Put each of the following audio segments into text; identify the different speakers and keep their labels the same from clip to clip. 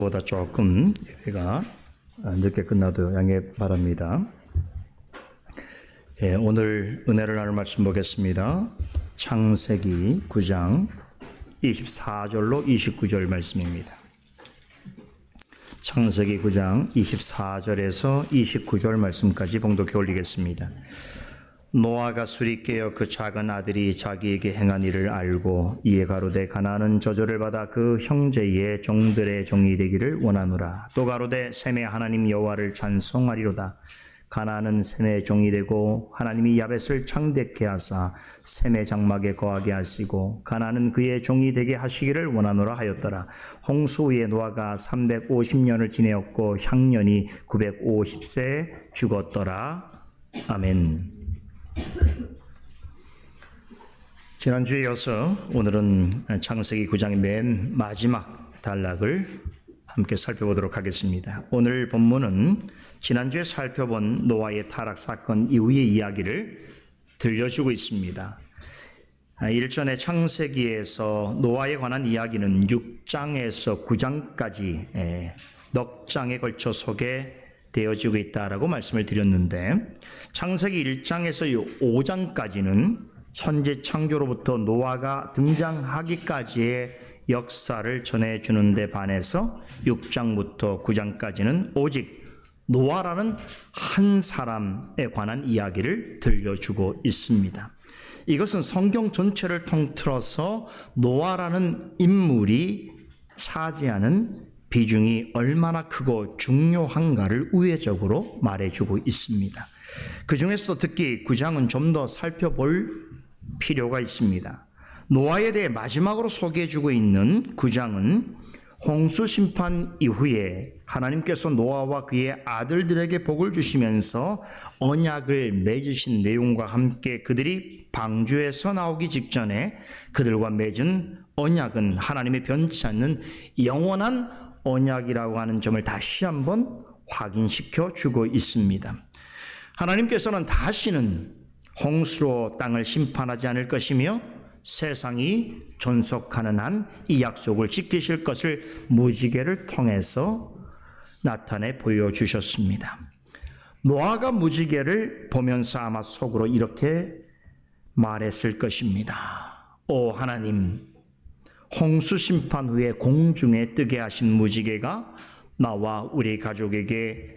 Speaker 1: 보다 조금 예배가 늦게 끝나도 양해 바랍니다. 오늘 은혜를 나눌 말씀 보겠습니다. 창세기 9장 24절로 29절 말씀입니다. 창세기 9장 24절에서 29절 말씀까지 봉독해 올리겠습니다. 노아가 술이 깨어 그 작은 아들이 자기에게 행한 일을 알고 이에 가로되 가나안은 저주를 받아 그 형제의 종들의 종이 되기를 원하노라. 또 가로되 셈의 하나님 여호와를 찬송하리로다. 가나안은 셈의 종이 되고 하나님이 야벳을 창대케 하사 셈의 장막에 거하게 하시고 가나안은 그의 종이 되게 하시기를 원하노라 하였더라. 홍수 후에 노아가 350년을 지내었고 향년이 950세에 죽었더라. 아멘. 지난주에 이어서 오늘은 창세기 9장의 맨 마지막 단락을 함께 살펴보도록 하겠습니다. 오늘 본문은 지난주에 살펴본 노아의 타락 사건 이후의 이야기를 들려주고 있습니다. 일전에 창세기에서 노아에 관한 이야기는 6장에서 9장까지 넉 장에 걸쳐 소개되어지고 있다라고 말씀을 드렸는데, 창세기 1장에서 5장까지는 천지 창조로부터 노아가 등장하기까지의 역사를 전해주는 데 반해서 6장부터 9장까지는 오직 노아라는 한 사람에 관한 이야기를 들려주고 있습니다. 이것은 성경 전체를 통틀어서 노아라는 인물이 차지하는 비중이 얼마나 크고 중요한가를 우회적으로 말해주고 있습니다. 그 중에서도 특히 9장은 좀 더 살펴볼 필요가 있습니다. 노아에 대해 마지막으로 소개해주고 있는 9장은 홍수 심판 이후에 하나님께서 노아와 그의 아들들에게 복을 주시면서 언약을 맺으신 내용과 함께 그들이 방주에서 나오기 직전에 그들과 맺은 언약은 하나님의 변치 않는 영원한 언약이라고 하는 점을 다시 한번 확인시켜 주고 있습니다. 하나님께서는 다시는 홍수로 땅을 심판하지 않을 것이며 세상이 존속하는 한 이 약속을 지키실 것을 무지개를 통해서 나타내 보여주셨습니다. 노아가 무지개를 보면서 아마 속으로 이렇게 말했을 것입니다. 오 하나님, 홍수 심판 후에 공중에 뜨게 하신 무지개가 나와 우리 가족에게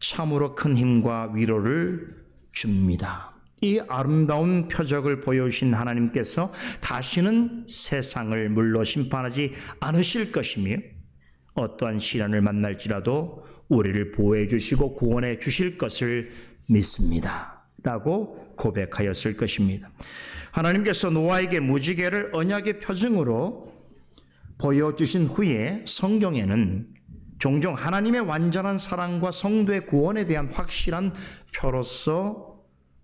Speaker 1: 참으로 큰 힘과 위로를 줍니다. 이 아름다운 표적을 보여주신 하나님께서 다시는 세상을 물로 심판하지 않으실 것이며 어떠한 시련을 만날지라도 우리를 보호해 주시고 구원해 주실 것을 믿습니다. 라고 고백하였을 것입니다. 하나님께서 노아에게 무지개를 언약의 표징으로 보여주신 후에 성경에는 종종 하나님의 완전한 사랑과 성도의 구원에 대한 확실한 표로서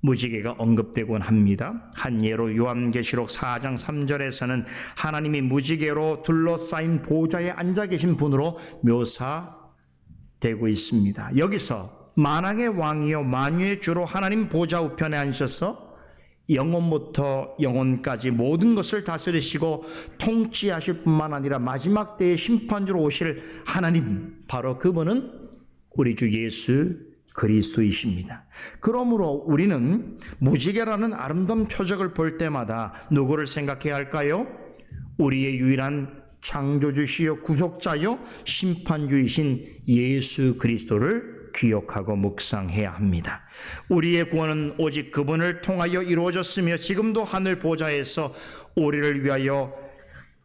Speaker 1: 무지개가 언급되곤 합니다. 한 예로 요한계시록 4장 3절에서는 하나님이 무지개로 둘러싸인 보좌에 앉아 계신 분으로 묘사되고 있습니다. 여기서 만왕의 왕이요 만유의 주로 하나님 보좌 우편에 앉으셔서 영원부터 영원까지 모든 것을 다스리시고 통치하실 뿐만 아니라 마지막 때의 심판주로 오실 하나님, 바로 그분은 우리 주 예수 그리스도이십니다. 그러므로 우리는 무지개라는 아름다운 표적을 볼 때마다 누구를 생각해야 할까요? 우리의 유일한 창조주시요 구속자요 심판주이신 예수 그리스도를 기억하고 묵상해야 합니다. 우리의 구원은 오직 그분을 통하여 이루어졌으며 지금도 하늘 보좌에서 우리를 위하여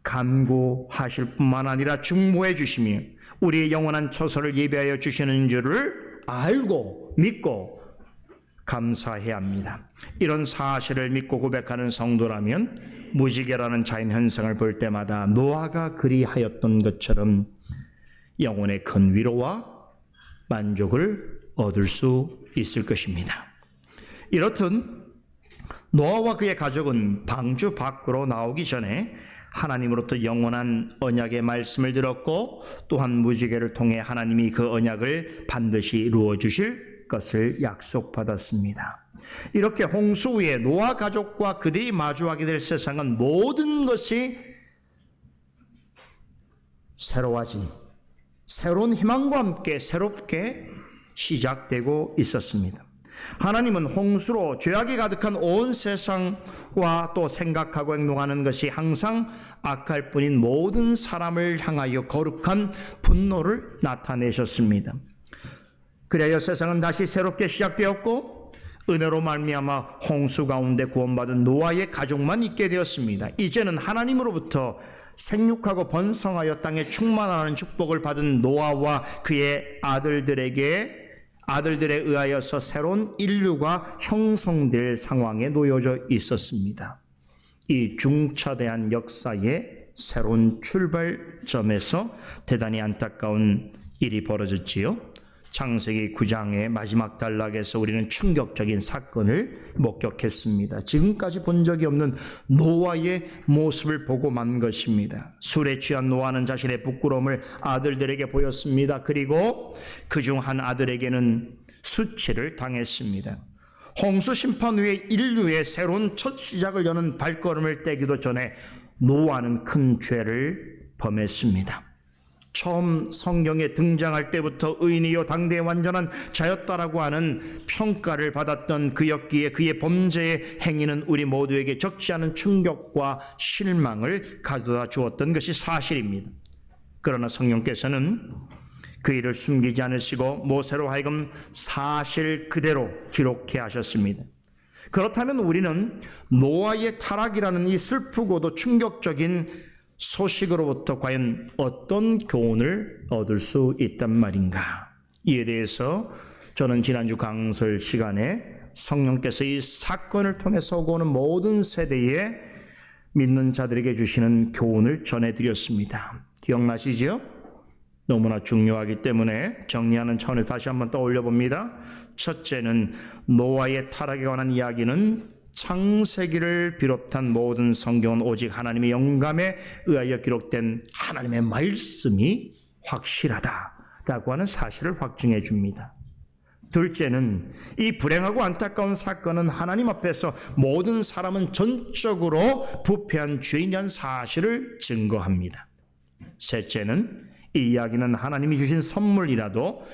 Speaker 1: 간구하실 뿐만 아니라 중보해 주시며 우리의 영원한 처소를 예비하여 주시는 줄을 알고 믿고 감사해야 합니다. 이런 사실을 믿고 고백하는 성도라면 무지개라는 자연현상을 볼 때마다 노아가 그리하였던 것처럼 영혼의 큰 위로와 만족을 얻을 수 있을 것입니다. 이렇듯 노아와 그의 가족은 방주 밖으로 나오기 전에 하나님으로부터 영원한 언약의 말씀을 들었고 또한 무지개를 통해 하나님이 그 언약을 반드시 이루어 주실 것을 약속받았습니다. 이렇게 홍수 후에 노아 가족과 그들이 마주하게 될 세상은 모든 것이 새로워진 새로운 희망과 함께 새롭게 시작되고 있었습니다. 하나님은 홍수로 죄악이 가득한 온 세상과 또 생각하고 행동하는 것이 항상 악할 뿐인 모든 사람을 향하여 거룩한 분노를 나타내셨습니다. 그래야 세상은 다시 새롭게 시작되었고 은혜로 말미암아 홍수 가운데 구원받은 노아의 가족만 있게 되었습니다. 이제는 하나님으로부터 생육하고 번성하여 땅에 충만하는 축복을 받은 노아와 그의 아들들에 의하여서 새로운 인류가 형성될 상황에 놓여져 있었습니다. 이 중차대한 역사의 새로운 출발점에서 대단히 안타까운 일이 벌어졌지요. 창세기 9장의 마지막 단락에서 우리는 충격적인 사건을 목격했습니다. 지금까지 본 적이 없는 노아의 모습을 보고 만 것입니다. 술에 취한 노아는 자신의 부끄러움을 아들들에게 보였습니다. 그리고 그중 한 아들에게는 수치를 당했습니다. 홍수 심판 후에 인류의 새로운 첫 시작을 여는 발걸음을 떼기도 전에 노아는 큰 죄를 범했습니다. 처음 성경에 등장할 때부터 의인이요 당대의 완전한 자였다라고 하는 평가를 받았던 그였기에 그의 범죄의 행위는 우리 모두에게 적지 않은 충격과 실망을 가져다 주었던 것이 사실입니다. 그러나 성령께서는 그 일을 숨기지 않으시고 모세로 하여금 사실 그대로 기록해 하셨습니다. 그렇다면 우리는 노아의 타락이라는 이 슬프고도 충격적인 소식으로부터 과연 어떤 교훈을 얻을 수 있단 말인가? 이에 대해서 저는 지난주 강설 시간에 성령께서 이 사건을 통해서 오는 모든 세대에 믿는 자들에게 주시는 교훈을 전해드렸습니다. 기억나시죠? 너무나 중요하기 때문에 정리하는 차원에서 다시 한번 떠올려 봅니다. 첫째는 노아의 타락에 관한 이야기는 창세기를 비롯한 모든 성경은 오직 하나님의 영감에 의하여 기록된 하나님의 말씀이 확실하다라고 하는 사실을 확증해 줍니다. 둘째는 이 불행하고 안타까운 사건은 하나님 앞에서 모든 사람은 전적으로 부패한 죄인이라는 사실을 증거합니다. 셋째는 이 이야기는 하나님이 주신 선물이라도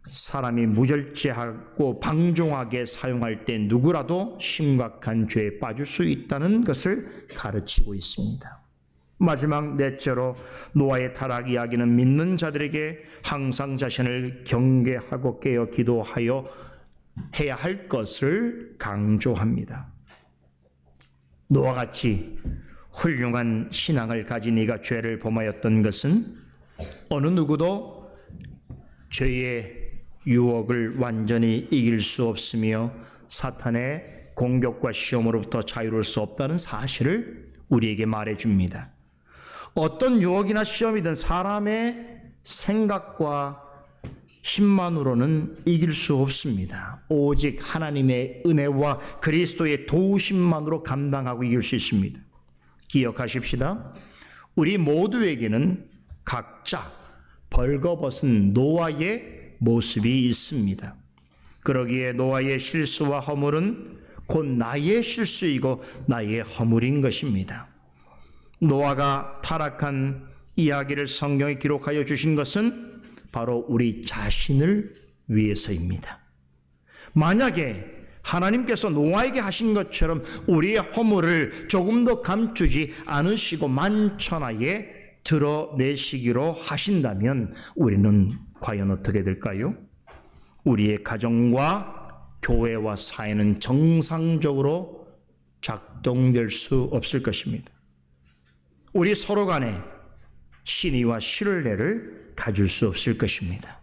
Speaker 1: 사람이 무절제하고 방종하게 사용할 때 누구라도 심각한 죄에 빠질 수 있다는 것을 가르치고 있습니다. 마지막 넷째로 노아의 타락 이야기는 믿는 자들에게 항상 자신을 경계하고 깨어 기도하여 해야 할 것을 강조합니다. 노아와 같이 훌륭한 신앙을 가진 이가 죄를 범하였던 것은 어느 누구도 죄의 유혹을 완전히 이길 수 없으며 사탄의 공격과 시험으로부터 자유로울 수 없다는 사실을 우리에게 말해줍니다. 어떤 유혹이나 시험이든 사람의 생각과 힘만으로는 이길 수 없습니다. 오직 하나님의 은혜와 그리스도의 도우심만으로 감당하고 이길 수 있습니다. 기억하십시다. 우리 모두에게는 각자 벌거벗은 노아의 모습이 있습니다. 그러기에 노아의 실수와 허물은 곧 나의 실수이고 나의 허물인 것입니다. 노아가 타락한 이야기를 성경에 기록하여 주신 것은 바로 우리 자신을 위해서입니다. 만약에 하나님께서 노아에게 하신 것처럼 우리의 허물을 조금 더 감추지 않으시고 만천하에 드러내시기로 하신다면 우리는 과연 어떻게 될까요? 우리의 가정과 교회와 사회는 정상적으로 작동될 수 없을 것입니다. 우리 서로 간에 신의와 신뢰를 가질 수 없을 것입니다.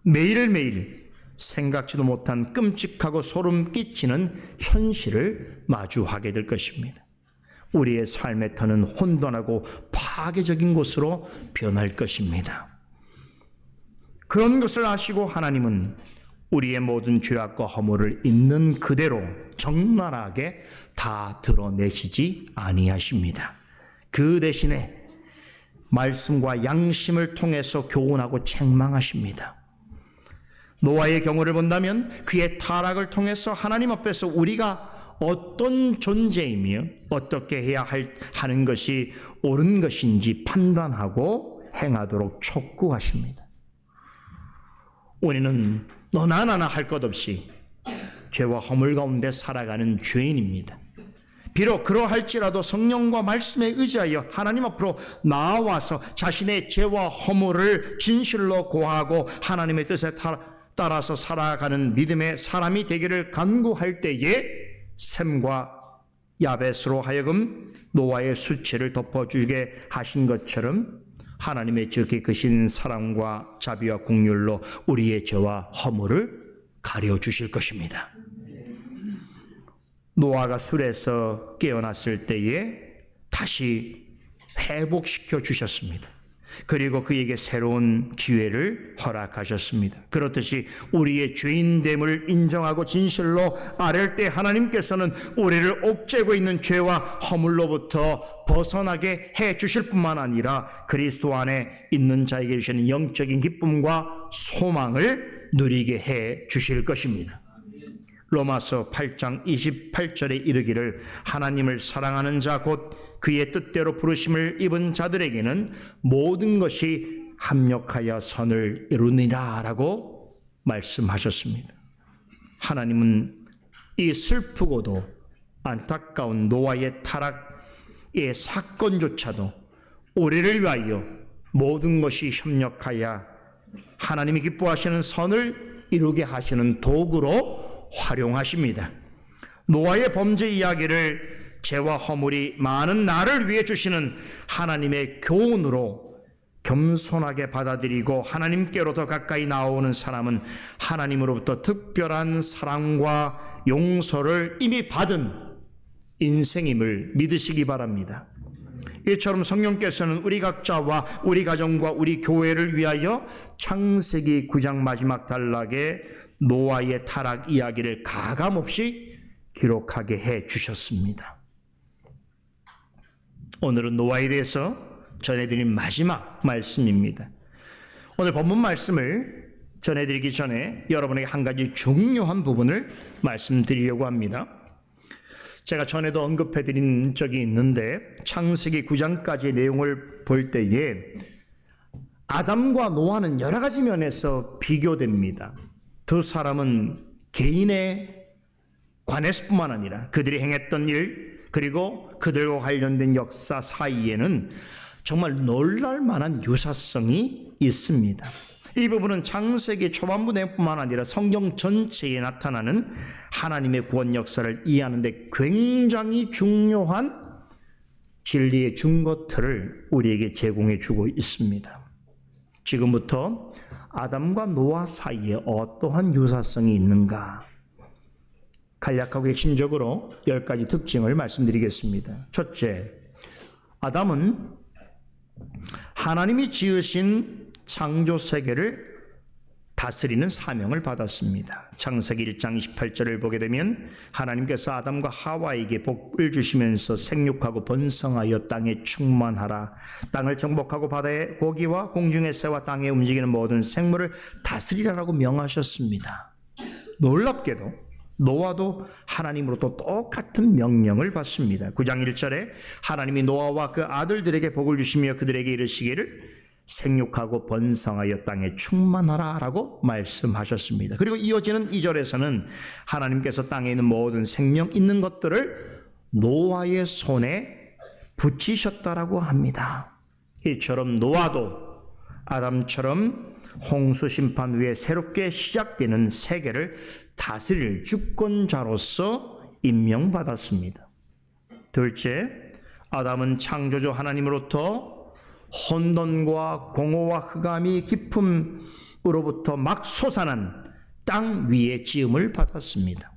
Speaker 1: 매일매일 생각지도 못한 끔찍하고 소름 끼치는 현실을 마주하게 될 것입니다. 우리의 삶의 터는 혼돈하고 파괴적인 곳으로 변할 것입니다. 그런 것을 아시고 하나님은 우리의 모든 죄악과 허물을 있는 그대로 적나라하게 다 드러내시지 아니하십니다. 그 대신에 말씀과 양심을 통해서 교훈하고 책망하십니다. 노아의 경우를 본다면 그의 타락을 통해서 하나님 앞에서 우리가 어떤 존재이며 어떻게 해야 하는 것이 옳은 것인지 판단하고 행하도록 촉구하십니다. 우리는 너나 나나 할 것 없이 죄와 허물 가운데 살아가는 죄인입니다. 비록 그러할지라도 성령과 말씀에 의지하여 하나님 앞으로 나와서 자신의 죄와 허물을 진실로 고하고 하나님의 뜻에 따라서 살아가는 믿음의 사람이 되기를 간구할 때에 셈과 야벳으로 하여금 노아의 수치를 덮어주게 하신 것처럼 하나님의 지극히 크신 사랑과 자비와 긍휼로 우리의 죄와 허물을 가려주실 것입니다. 노아가 술에서 깨어났을 때에 다시 회복시켜 주셨습니다. 그리고 그에게 새로운 기회를 허락하셨습니다. 그렇듯이 우리의 죄인됨을 인정하고 진실로 아랠 때 하나님께서는 우리를 옥죄고 있는 죄와 허물로부터 벗어나게 해 주실 뿐만 아니라 그리스도 안에 있는 자에게 주시는 영적인 기쁨과 소망을 누리게 해 주실 것입니다. 로마서 8장 28절에 이르기를 하나님을 사랑하는 자 곧 그의 뜻대로 부르심을 입은 자들에게는 모든 것이 합력하여 선을 이루니라 라고 말씀하셨습니다. 하나님은 이 슬프고도 안타까운 노아의 타락의 사건조차도 우리를 위하여 모든 것이 협력하여 하나님이 기뻐하시는 선을 이루게 하시는 도구로 활용하십니다. 노아의 범죄 이야기를 죄와 허물이 많은 나를 위해 주시는 하나님의 교훈으로 겸손하게 받아들이고 하나님께로 더 가까이 나오는 사람은 하나님으로부터 특별한 사랑과 용서를 이미 받은 인생임을 믿으시기 바랍니다. 이처럼 성령께서는 우리 각자와 우리 가정과 우리 교회를 위하여 창세기 9장 마지막 단락에 노아의 타락 이야기를 가감없이 기록하게 해 주셨습니다. 오늘은 노아에 대해서 전해드린 마지막 말씀입니다. 오늘 본문 말씀을 전해드리기 전에 여러분에게 한 가지 중요한 부분을 말씀드리려고 합니다. 제가 전에도 언급해드린 적이 있는데 창세기 9장까지의 내용을 볼 때에 아담과 노아는 여러 가지 면에서 비교됩니다. 두 사람은 개인에 관했을 뿐만 아니라 그들이 행했던 일 그리고 그들과 관련된 역사 사이에는 정말 놀랄 만한 유사성이 있습니다. 이 부분은 창세기 초반부 내용뿐만 아니라 성경 전체에 나타나는 하나님의 구원 역사를 이해하는 데 굉장히 중요한 진리의 증거틀을 우리에게 제공해 주고 있습니다. 지금부터 아담과 노아 사이에 어떠한 유사성이 있는가 간략하고 핵심적으로 10가지 특징을 말씀드리겠습니다. 첫째, 아담은 하나님이 지으신 창조 세계를 다스리는 사명을 받았습니다. 창세기 1장 28절을 보게 되면 하나님께서 아담과 하와에게 복을 주시면서 생육하고 번성하여 땅에 충만하라. 땅을 정복하고 바다의 고기와 공중의 새와 땅에 움직이는 모든 생물을 다스리라라고 명하셨습니다. 놀랍게도 노아도 하나님으로부터 똑같은 명령을 받습니다. 9장 1절에 하나님이 노아와 그 아들들에게 복을 주시며 그들에게 이르시기를 생육하고 번성하여 땅에 충만하라 라고 말씀하셨습니다. 그리고 이어지는 2절에서는 하나님께서 땅에 있는 모든 생명 있는 것들을 노아의 손에 붙이셨다라고 합니다. 이처럼 노아도 아담처럼 홍수 심판 후에 새롭게 시작되는 세계를 다스릴 주권자로서 임명받았습니다. 둘째, 아담은 창조주 하나님으로부터 혼돈과 공허와 흑암이 깊음으로부터 막 솟아난 땅 위의 지음을 받았습니다.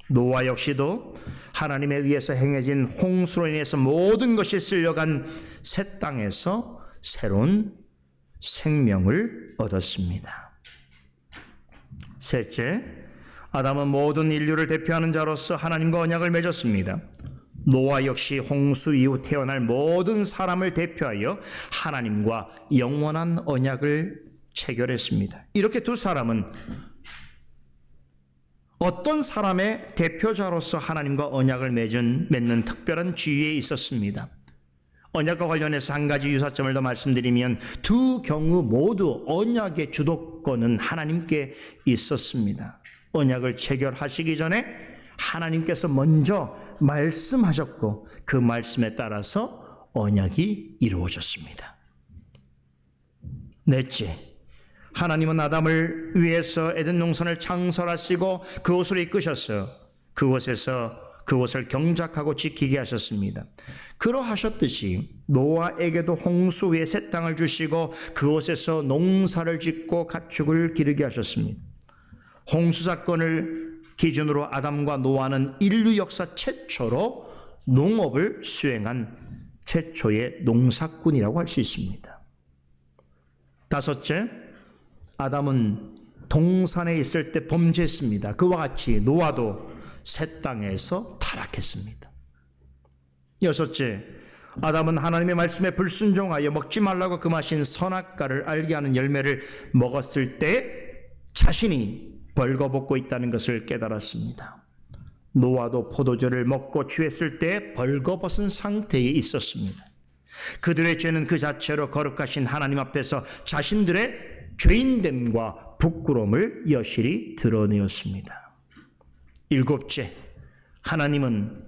Speaker 1: 노아 역시도 하나님에 의해서 행해진 홍수로 인해서 모든 것이 쓸려간 새 땅에서 새로운 생명을 얻었습니다. 셋째, 아담은 모든 인류를 대표하는 자로서 하나님과 언약을 맺었습니다. 노아 역시 홍수 이후 태어날 모든 사람을 대표하여 하나님과 영원한 언약을 체결했습니다. 이렇게 두 사람은 어떤 사람의 대표자로서 하나님과 언약을 맺는 특별한 지위에 있었습니다. 언약과 관련해서 한 가지 유사점을 더 말씀드리면 두 경우 모두 언약의 주도권은 하나님께 있었습니다. 언약을 체결하시기 전에 하나님께서 먼저 말씀하셨고 그 말씀에 따라서 언약이 이루어졌습니다. 넷째, 하나님은 아담을 위해서 에덴 동산을 창설하시고 그곳으로 이끄셨어요. 그곳을 경작하고 지키게 하셨습니다. 그러하셨듯이 노아에게도 홍수 위에 새 땅을 주시고 그곳에서 농사를 짓고 가축을 기르게 하셨습니다. 홍수 사건을 기준으로 아담과 노아는 인류 역사 최초로 농업을 수행한 최초의 농사꾼이라고 할 수 있습니다. 다섯째, 아담은 동산에 있을 때 범죄했습니다. 그와 같이 노아도 새 땅에서 타락했습니다. 여섯째, 아담은 하나님의 말씀에 불순종하여 먹지 말라고 금하신 선악과를 알게 하는 열매를 먹었을 때 자신이 벌거벗고 있다는 것을 깨달았습니다. 노아도 포도주를 먹고 취했을 때 벌거벗은 상태에 있었습니다. 그들의 죄는 그 자체로 거룩하신 하나님 앞에서 자신들의 죄인됨과 부끄러움을 여실히 드러내었습니다. 일곱째, 하나님은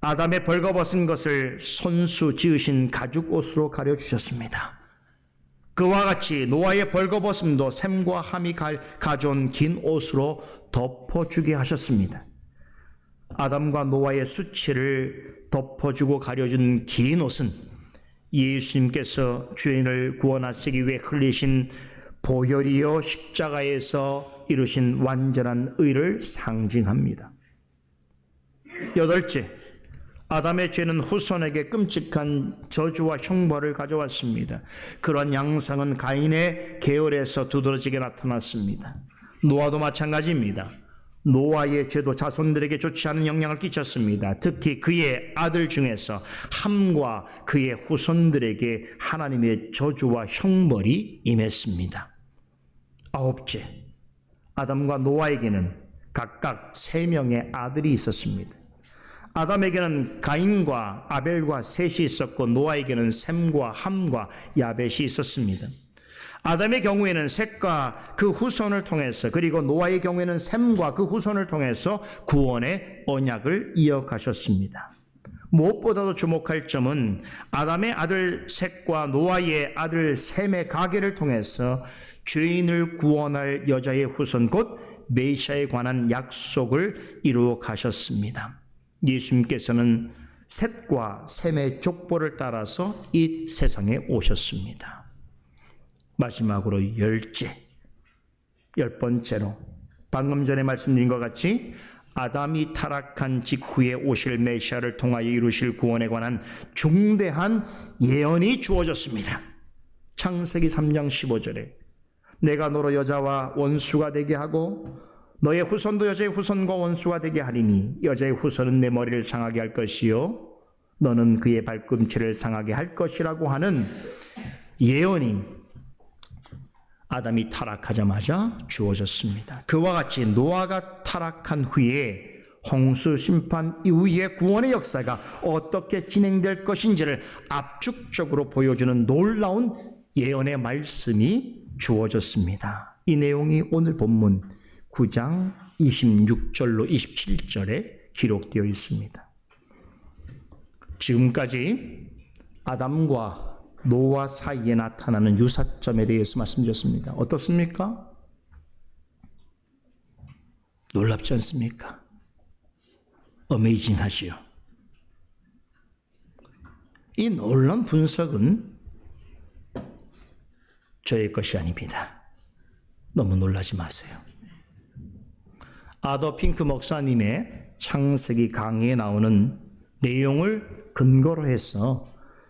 Speaker 1: 아담의 벌거벗은 것을 손수 지으신 가죽 옷으로 가려주셨습니다. 그와 같이 노아의 벌거벗음도 샘과 함이 가져온 긴 옷으로 덮어주게 하셨습니다. 아담과 노아의 수치를 덮어주고 가려준 긴 옷은 예수님께서 죄인을 구원하시기 위해 흘리신 보혈이요 십자가에서 이루신 완전한 의를 상징합니다. 여덟째, 아담의 죄는 후손에게 끔찍한 저주와 형벌을 가져왔습니다. 그러한 양상은 가인의 계열에서 두드러지게 나타났습니다. 노아도 마찬가지입니다. 노아의 죄도 자손들에게 좋지 않은 영향을 끼쳤습니다. 특히 그의 아들 중에서 함과 그의 후손들에게 하나님의 저주와 형벌이 임했습니다. 아홉째, 아담과 노아에게는 각각 3명의 아들이 있었습니다. 아담에게는 가인과 아벨과 셋이 있었고 노아에게는 셈과 함과 야벳이 있었습니다. 아담의 경우에는 셋과 그 후손을 통해서, 그리고 노아의 경우에는 셈과 그 후손을 통해서 구원의 언약을 이어가셨습니다. 무엇보다도 주목할 점은 아담의 아들 셋과 노아의 아들 셈의 가계를 통해서 죄인을 구원할 여자의 후손 곧 메시아에 관한 약속을 이루어 가셨습니다. 예수님께서는 셋과 셈의 족보를 따라서 이 세상에 오셨습니다. 마지막으로 10번째로 방금 전에 말씀드린 것 같이 아담이 타락한 직후에 오실 메시아를 통하여 이루실 구원에 관한 중대한 예언이 주어졌습니다. 창세기 3장 15절에 내가 너로 여자와 원수가 되게 하고 너의 후손도 여자의 후손과 원수가 되게 하리니 여자의 후손은 내 머리를 상하게 할 것이요 너는 그의 발꿈치를 상하게 할 것이라고 하는 예언이 아담이 타락하자마자 주어졌습니다. 그와 같이 노아가 타락한 후에 홍수 심판 이후의 구원의 역사가 어떻게 진행될 것인지를 압축적으로 보여주는 놀라운 예언의 말씀이 주어졌습니다. 이 내용이 오늘 본문 9장 26절로 27절에 기록되어 있습니다. 지금까지 아담과 노아 사이에 나타나는 유사점에 대해서 말씀드렸습니다. 어떻습니까? 놀랍지 않습니까? 어메이징하지요. 이 놀라운 분석은 저의 것이 아닙니다. 너무 놀라지 마세요. 아더 핑크 목사님의 창세기 강의에 나오는 내용을 근거로 해서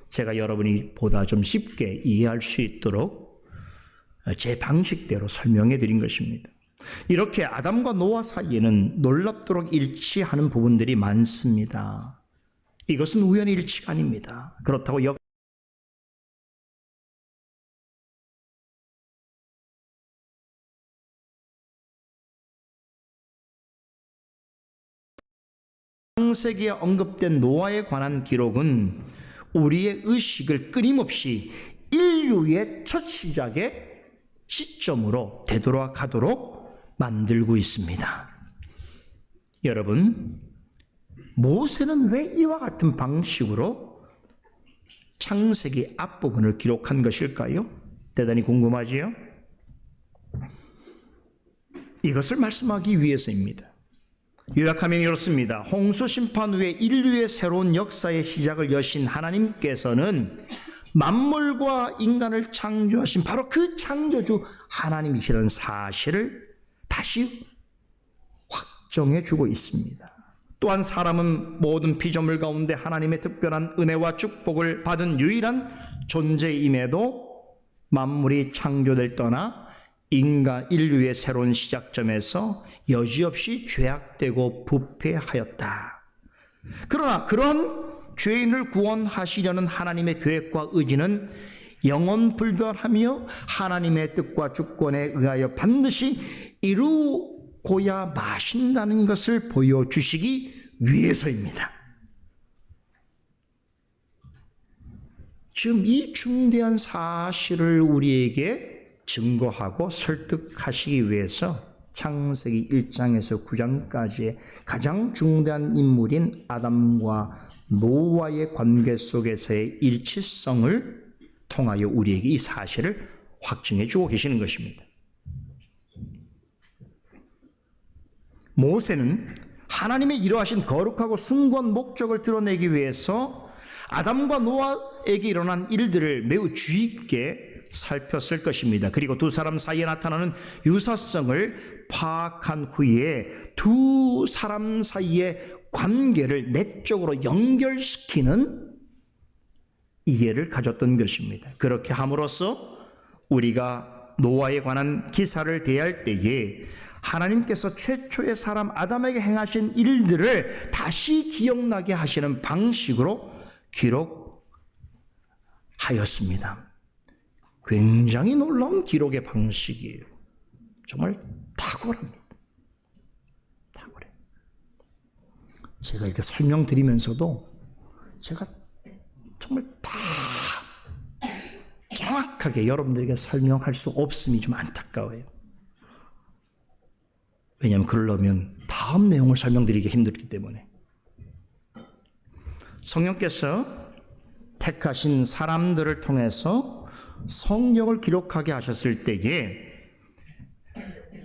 Speaker 1: 제가 여러분이 보다 좀 쉽게 이해할 수 있도록 제 방식대로 설명해 드린 것입니다. 이렇게 아담과 노아 사이에는 놀랍도록 일치하는 부분들이 많습니다. 이것은 우연의 일치가 아닙니다. 그렇다고 창세기에 언급된 노아에 관한 기록은 우리의 의식을 끊임없이 인류의 첫 시작의 시점으로 되돌아가도록 만들고 있습니다. 여러분, 모세는 왜 이와 같은 방식으로 창세기 앞부분을 기록한 것일까요? 대단히 궁금하지요? 이것을 말씀하기 위해서입니다. 요약하면 이렇습니다. 홍수 심판 후에 인류의 새로운 역사의 시작을 여신 하나님께서는 만물과 인간을 창조하신 바로 그 창조주 하나님이시라는 사실을 다시 확정해 주고 있습니다. 또한 사람은 모든 피조물 가운데 하나님의 특별한 은혜와 축복을 받은 유일한 존재임에도 만물이 창조될 떠나 인류의 새로운 시작점에서 여지없이 죄악되고 부패하였다. 그러나 그런 죄인을 구원하시려는 하나님의 계획과 의지는 영원불변하며 하나님의 뜻과 주권에 의하여 반드시 이루고야 마신다는 것을 보여주시기 위해서입니다. 지금 이 중대한 사실을 우리에게 증거하고 설득하시기 위해서 창세기 1장에서 9장까지의 가장 중대한 인물인 아담과 노아의 관계 속에서의 일치성을 통하여 우리에게 이 사실을 확증해 주고 계시는 것입니다. 모세는 하나님의 이러하신 거룩하고 숭고한 목적을 드러내기 위해서 아담과 노아에게 일어난 일들을 매우 주의 깊게 살폈을 것입니다. 그리고 두 사람 사이에 나타나는 유사성을 파악한 후에 두 사람 사이의 관계를 내적으로 연결시키는 이해를 가졌던 것입니다. 그렇게 함으로써 우리가 노아에 관한 기사를 대할 때에 하나님께서 최초의 사람 아담에게 행하신 일들을 다시 기억나게 하시는 방식으로 기록하였습니다. 굉장히 놀라운 기록의 방식이에요. 정말 탁월합니다. 탁월해요. 제가 이렇게 설명드리면서도 제가 정말 다 정확하게 여러분들에게 설명할 수 없음이 좀 안타까워요. 왜냐하면 그러려면 다음 내용을 설명드리기 힘들기 때문에. 성령께서 택하신 사람들을 통해서 성경을 기록하게 하셨을 때에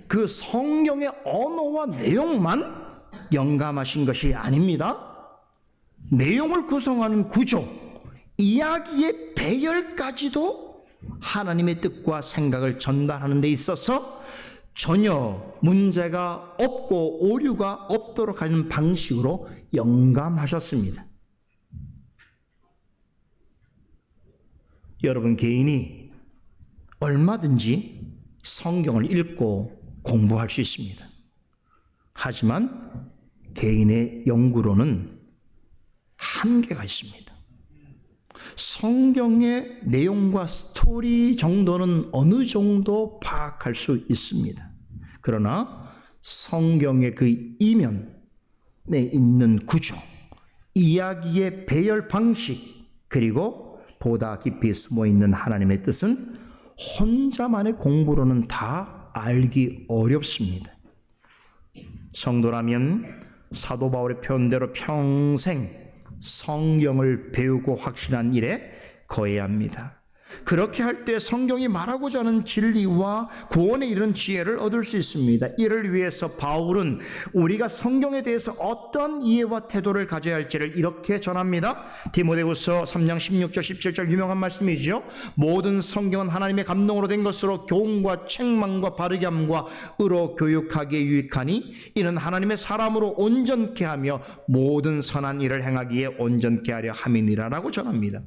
Speaker 1: 그 성경의 언어와 내용만 영감하신 것이 아닙니다. 내용을 구성하는 구조, 이야기의 배열까지도 하나님의 뜻과 생각을 전달하는 데 있어서 전혀 문제가 없고 오류가 없도록 하는 방식으로 영감하셨습니다. 여러분 개인이 얼마든지 성경을 읽고 공부할 수 있습니다. 하지만 개인의 연구로는 한계가 있습니다. 성경의 내용과 스토리 정도는 어느 정도 파악할 수 있습니다. 그러나 성경의 그 이면에 있는 구조, 이야기의 배열 방식, 그리고 보다 깊이 숨어있는 하나님의 뜻은 혼자만의 공부로는 다 알기 어렵습니다. 성도라면 사도 바울의 표현대로 평생 성경을 배우고 확신한 일에 거해야 합니다. 그렇게 할 때 성경이 말하고자 하는 진리와 구원에 이르는 지혜를 얻을 수 있습니다. 이를 위해서 바울은 우리가 성경에 대해서 어떤 이해와 태도를 가져야 할지를 이렇게 전합니다. 디모데후서 3장 16절 17절 유명한 말씀이죠. 모든 성경은 하나님의 감동으로 된 것으로 교훈과 책망과 바르게 함과 의로 교육하기에 유익하니 이는 하나님의 사람으로 온전케 하며 모든 선한 일을 행하기에 온전케 하려 함이니라라고 전합니다.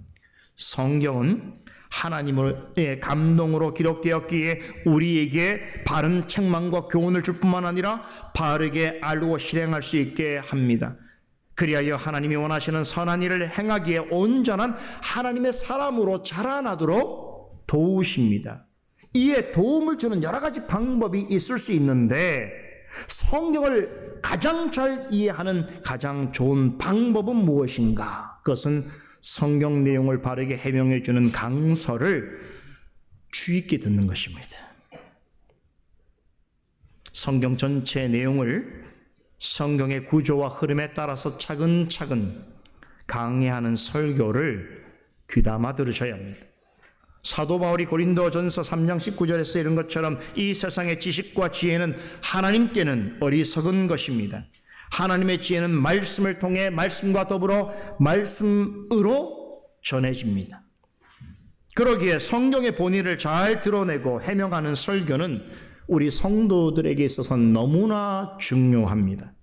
Speaker 1: 성경은 하나님의 감동으로 기록되었기에 우리에게 바른 책망과 교훈을 줄 뿐만 아니라 바르게 알고 실행할 수 있게 합니다. 그리하여 하나님이 원하시는 선한 일을 행하기에 온전한 하나님의 사람으로 자라나도록 도우십니다. 이에 도움을 주는 여러 가지 방법이 있을 수 있는데 성경을 가장 잘 이해하는 가장 좋은 방법은 무엇인가? 그것은 성경 내용을 바르게 해명해 주는 강서를 주의 있게 듣는 것입니다. 성경 전체 내용을 성경의 구조와 흐름에 따라서 차근차근 강해하는 설교를 귀담아 들으셔야 합니다. 사도 바울이 고린도전서 3장 19절에서 이런 것처럼 이 세상의 지식과 지혜는 하나님께는 어리석은 것입니다. 하나님의 지혜는 말씀을 통해 말씀과 더불어 말씀으로 전해집니다. 그러기에 성경의 본의를 잘 드러내고 해명하는 설교는 우리 성도들에게 있어서는 너무나 중요합니다.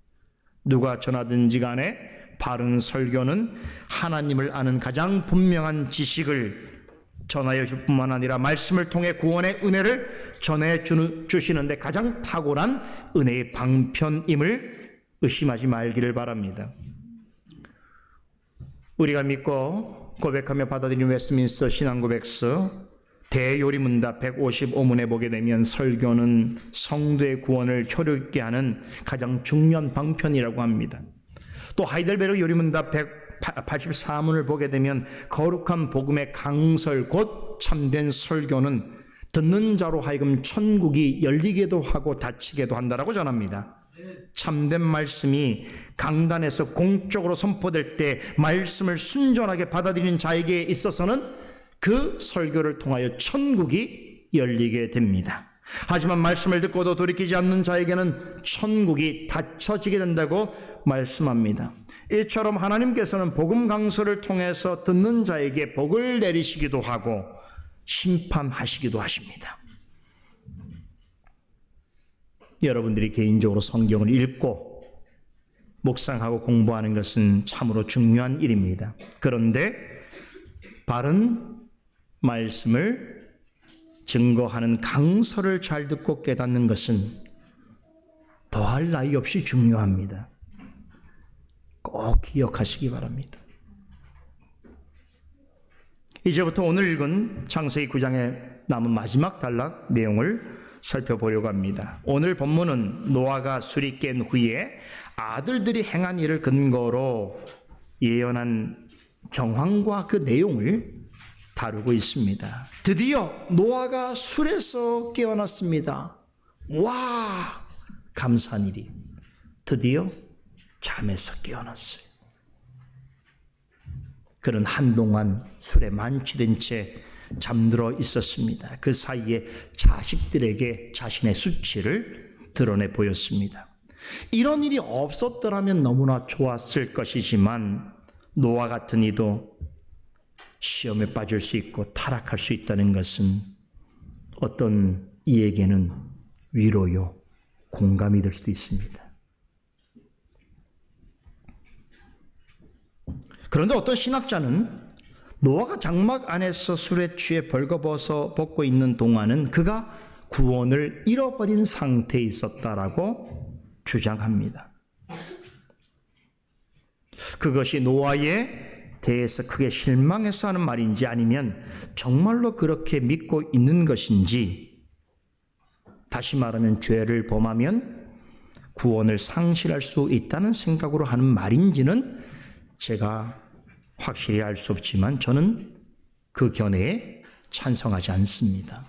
Speaker 1: 누가 전하든지 간에 바른 설교는 하나님을 아는 가장 분명한 지식을 전하여 줄 뿐만 아니라 말씀을 통해 구원의 은혜를 전해 주시는데 가장 탁월한 은혜의 방편임을 의심하지 말기를 바랍니다. 우리가 믿고 고백하며 받아들인 웨스트민스터 신앙고백서 대요리문답 155문에 보게 되면 설교는 성도의 구원을 효력있게 하는 가장 중요한 방편이라고 합니다. 또 하이델베르 요리문답 184문을 보게 되면 거룩한 복음의 강설 곧 참된 설교는 듣는 자로 하여금 천국이 열리게도 하고 닫히게도 한다라고 전합니다. 참된 말씀이 강단에서 공적으로 선포될 때 말씀을 순전하게 받아들이는 자에게 있어서는 그 설교를 통하여 천국이 열리게 됩니다. 하지만 말씀을 듣고도 돌이키지 않는 자에게는 천국이 닫혀지게 된다고 말씀합니다. 이처럼 하나님께서는 복음 강서를 통해서 듣는 자에게 복을 내리시기도 하고 심판하시기도 하십니다. 여러분들이 개인적으로 성경을 읽고 묵상하고 공부하는 것은 참으로 중요한 일입니다. 그런데 바른 말씀을 증거하는 강서를 잘 듣고 깨닫는 것은 더할 나위 없이 중요합니다. 꼭 기억하시기 바랍니다. 이제부터 오늘 읽은 창세기 9장의 남은 마지막 단락 내용을 살펴보려고 합니다. 오늘 본문은 노아가 술이 깬 후에 아들들이 행한 일을 근거로 예언한 정황과 그 내용을 다루고 있습니다. 드디어 노아가 술에서 깨어났습니다. 와! 감사한 일이. 드디어 잠에서 깨어났어요. 그는 한동안 술에 만취된 채 잠들어 있었습니다. 그 사이에 자식들에게 자신의 수치를 드러내 보였습니다. 이런 일이 없었더라면 너무나 좋았을 것이지만 노아 같은 이도 시험에 빠질 수 있고 타락할 수 있다는 것은 어떤 이에게는 위로요, 공감이 될 수도 있습니다. 그런데 어떤 신학자는 노아가 장막 안에서 술에 취해 벌거벗고 있는 동안은 그가 구원을 잃어버린 상태에 있었다라고 주장합니다. 그것이 노아에 대해서 크게 실망해서 하는 말인지 아니면 정말로 그렇게 믿고 있는 것인지, 다시 말하면 죄를 범하면 구원을 상실할 수 있다는 생각으로 하는 말인지는 제가 확실히 알 수 없지만 저는 그 견해에 찬성하지 않습니다.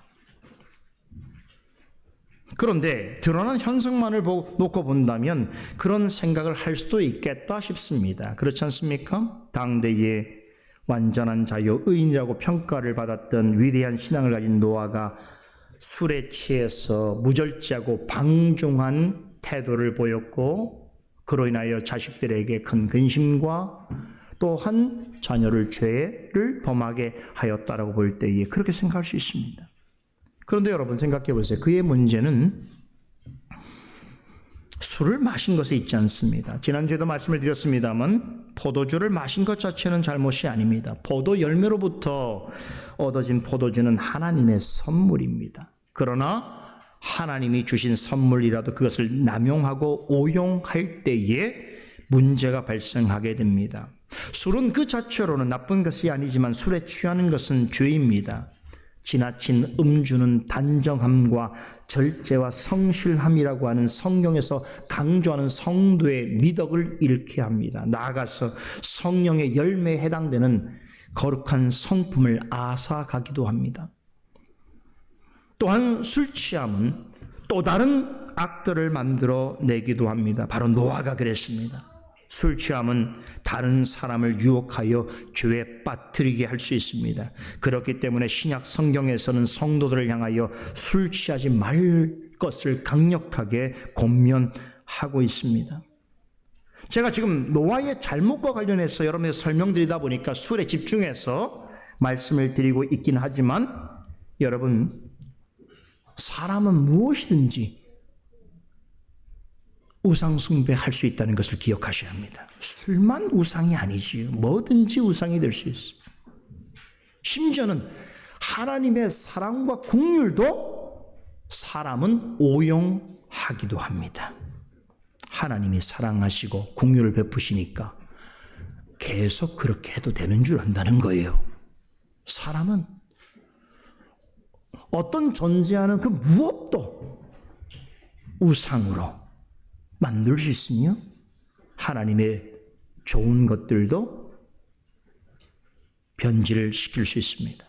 Speaker 1: 그런데 드러난 현상만을 놓고 본다면 그런 생각을 할 수도 있겠다 싶습니다. 그렇지 않습니까? 당대의 완전한 자유, 의인이라고 평가를 받았던 위대한 신앙을 가진 노아가 술에 취해서 무절제하고 방종한 태도를 보였고, 그로 인하여 자식들에게 큰 근심과 또한 자녀를 죄를 범하게 하였다라고 볼 때에 그렇게 생각할 수 있습니다. 그런데 여러분 생각해 보세요. 그의 문제는 술을 마신 것에 있지 않습니다. 지난주에도 말씀을 드렸습니다만 포도주를 마신 것 자체는 잘못이 아닙니다. 포도 열매로부터 얻어진 포도주는 하나님의 선물입니다. 그러나 하나님이 주신 선물이라도 그것을 남용하고 오용할 때에 문제가 발생하게 됩니다. 술은 그 자체로는 나쁜 것이 아니지만 술에 취하는 것은 죄입니다. 지나친 음주는 단정함과 절제와 성실함이라고 하는 성경에서 강조하는 성도의 미덕을 잃게 합니다. 나아가서 성령의 열매에 해당되는 거룩한 성품을 앗아가기도 합니다. 또한 술 취함은 또 다른 악들을 만들어 내기도 합니다. 바로 노아가 그랬습니다. 술 취함은 다른 사람을 유혹하여 죄에 빠뜨리게 할 수 있습니다. 그렇기 때문에 신약 성경에서는 성도들을 향하여 술 취하지 말 것을 강력하게 권면하고 있습니다. 제가 지금 노아의 잘못과 관련해서 여러분에게 설명드리다 보니까 술에 집중해서 말씀을 드리고 있긴 하지만 여러분, 사람은 무엇이든지 우상 숭배할 수 있다는 것을 기억하셔야 합니다. 술만 우상이 아니지요. 뭐든지 우상이 될 수 있습니다. 심지어는 하나님의 사랑과 긍휼도 사람은 오용하기도 합니다. 하나님이 사랑하시고 긍휼을 베푸시니까 계속 그렇게 해도 되는 줄 안다는 거예요. 사람은 어떤 존재하는 그 무엇도 우상으로 만들 수 있으며 하나님의 좋은 것들도 변질을 시킬 수 있습니다.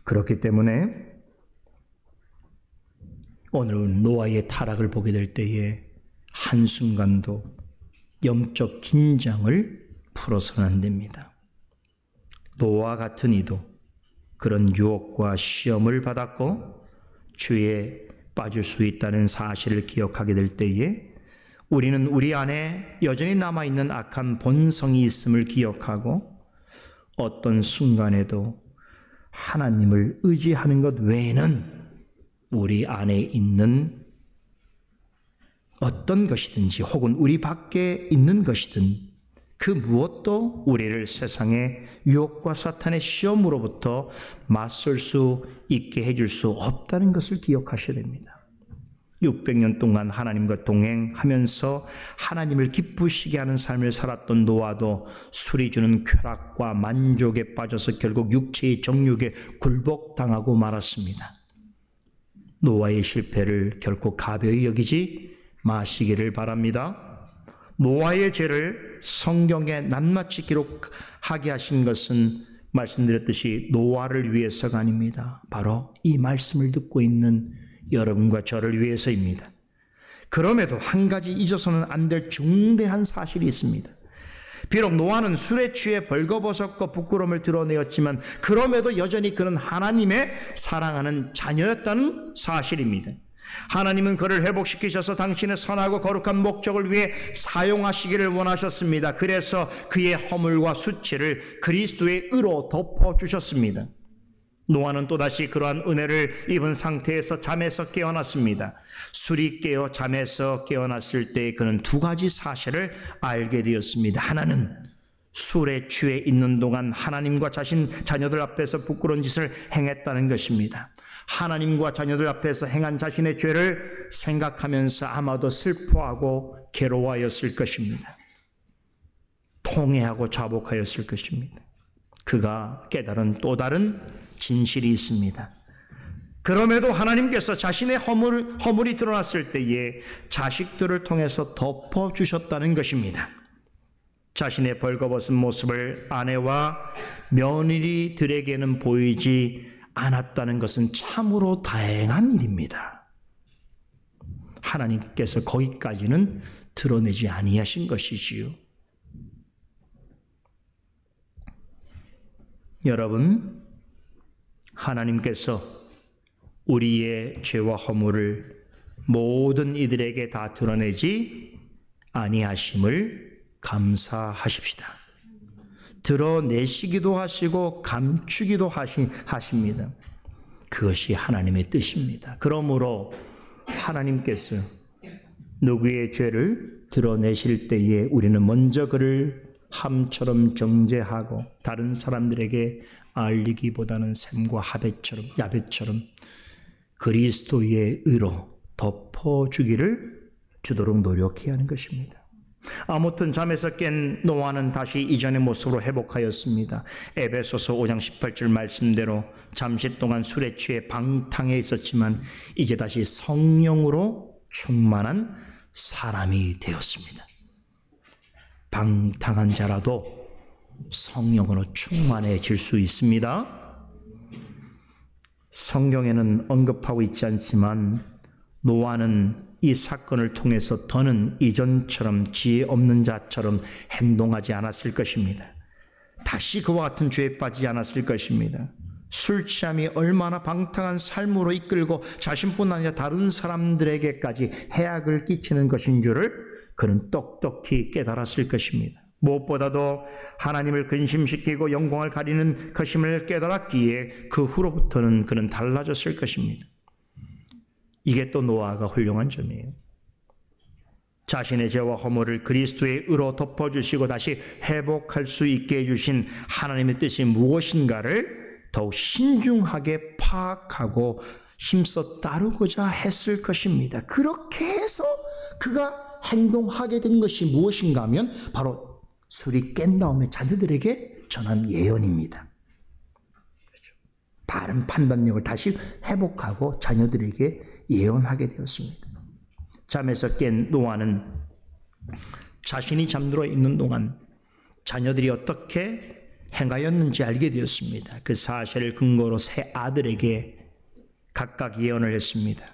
Speaker 1: 그렇기 때문에 오늘 노아의 타락을 보게 될 때에 한순간도 영적 긴장을 풀어서는 안 됩니다. 노아 같은 이도 그런 유혹과 시험을 받았고 죄에 빠질 수 있다는 사실을 기억하게 될 때에 우리는 우리 안에 여전히 남아있는 악한 본성이 있음을 기억하고 어떤 순간에도 하나님을 의지하는 것 외에는 우리 안에 있는 어떤 것이든지 혹은 우리 밖에 있는 것이든 그 무엇도 우리를 세상의 유혹과 사탄의 시험으로부터 맞설 수 있게 해줄 수 없다는 것을 기억하셔야 됩니다. 600년 동안 하나님과 동행하면서 하나님을 기쁘시게 하는 삶을 살았던 노아도 술이 주는 쾌락과 만족에 빠져서 결국 육체의 정욕에 굴복당하고 말았습니다. 노아의 실패를 결코 가벼이 여기지 마시기를 바랍니다. 노아의 죄를 성경에 낱낱이 기록하게 하신 것은 말씀드렸듯이 노아를 위해서가 아닙니다. 바로 이 말씀을 듣고 있는 여러분과 저를 위해서입니다. 그럼에도 한 가지 잊어서는 안 될 중대한 사실이 있습니다. 비록 노아는 술에 취해 벌거벗었고 부끄러움을 드러내었지만 그럼에도 여전히 그는 하나님의 사랑하는 자녀였다는 사실입니다. 하나님은 그를 회복시키셔서 당신의 선하고 거룩한 목적을 위해 사용하시기를 원하셨습니다. 그래서 그의 허물과 수치를 그리스도의 의로 덮어주셨습니다. 노아는 또다시 그러한 은혜를 입은 상태에서 잠에서 깨어났습니다. 술이 깨어 잠에서 깨어났을 때 그는 두 가지 사실을 알게 되었습니다. 하나는 술에 취해 있는 동안 하나님과 자녀들 앞에서 부끄러운 짓을 행했다는 것입니다. 하나님과 자녀들 앞에서 행한 자신의 죄를 생각하면서 아마도 슬퍼하고 괴로워하였을 것입니다. 통회하고 자복하였을 것입니다. 그가 깨달은 또 다른 진실이 있습니다. 그럼에도 하나님께서 자신의 허물이 드러났을 때에 자식들을 통해서 덮어주셨다는 것입니다. 자신의 벌거벗은 모습을 아내와 며느리들에게는 보이지 않았다는 것은 참으로 다행한 일입니다. 하나님께서 거기까지는 드러내지 아니하신 것이지요. 여러분, 하나님께서 우리의 죄와 허물을 모든 이들에게 다 드러내지 아니하심을 감사하십시다. 드러내시기도 하시고 감추기도 하십니다. 그것이 하나님의 뜻입니다. 그러므로 하나님께서 누구의 죄를 드러내실 때에 우리는 먼저 그를 함처럼 정죄하고 다른 사람들에게 알리기보다는 샘과 야벳처럼 그리스도의 의로 덮어주도록 노력해야 하는 것입니다. 아무튼 잠에서 깬 노아는 다시 이전의 모습으로 회복하였습니다. 에베소서 5장 18절 말씀대로 잠시 동안 술에 취해 방탕해 있었지만 이제 다시 성령으로 충만한 사람이 되었습니다. 방탕한 자라도 성령으로 충만해질 수 있습니다. 성경에는 언급하고 있지 않지만 노아는 이 사건을 통해서 더는 이전처럼 지혜 없는 자처럼 행동하지 않았을 것입니다. 다시 그와 같은 죄에 빠지지 않았을 것입니다. 술 취함이 얼마나 방탕한 삶으로 이끌고 자신뿐 아니라 다른 사람들에게까지 해악을 끼치는 것인 줄을 그는 똑똑히 깨달았을 것입니다. 무엇보다도 하나님을 근심시키고 영광을 가리는 것임을 깨달았기에 그 후로부터는 그는 달라졌을 것입니다. 이게 또 노아가 훌륭한 점이에요. 자신의 죄와 허물을 그리스도의 의로 덮어주시고 다시 회복할 수 있게 해주신 하나님의 뜻이 무엇인가를 더욱 신중하게 파악하고 힘써 따르고자 했을 것입니다. 그렇게 해서 그가 행동하게 된 것이 무엇인가 하면 바로 술이 깬 다음에 자녀들에게 전한 예언입니다. 그렇죠? 바른 판단력을 다시 회복하고 자녀들에게 예언하게 되었습니다. 잠에서 깬 노아는 자신이 잠들어 있는 동안 자녀들이 어떻게 행하였는지 알게 되었습니다. 그 사실을 근거로 세 아들에게 각각 예언을 했습니다.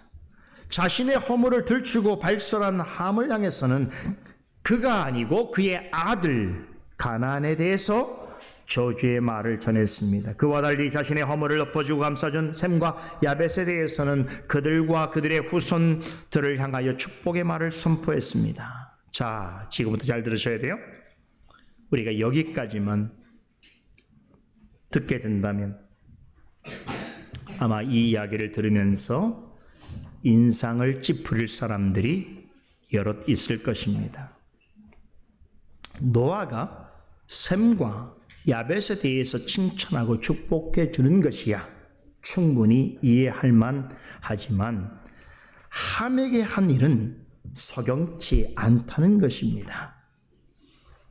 Speaker 1: 자신의 허물을 들추고 발설한 함을 향해서는 그가 아니고 그의 아들 가나안에 대해서 저주의 말을 전했습니다. 그와 달리 자신의 허물을 덮어주고 감싸준 셈과 야벳에 대해서는 그들과 그들의 후손들을 향하여 축복의 말을 선포했습니다. 자, 지금부터 잘 들으셔야 돼요. 우리가 여기까지만 듣게 된다면 아마 이 이야기를 들으면서 인상을 찌푸릴 사람들이 여럿 있을 것입니다. 노아가 셈과 야벳에 대해서 칭찬하고 축복해 주는 것이야 충분히 이해할 만하지만 함에게 한 일은 석영치 않다는 것입니다.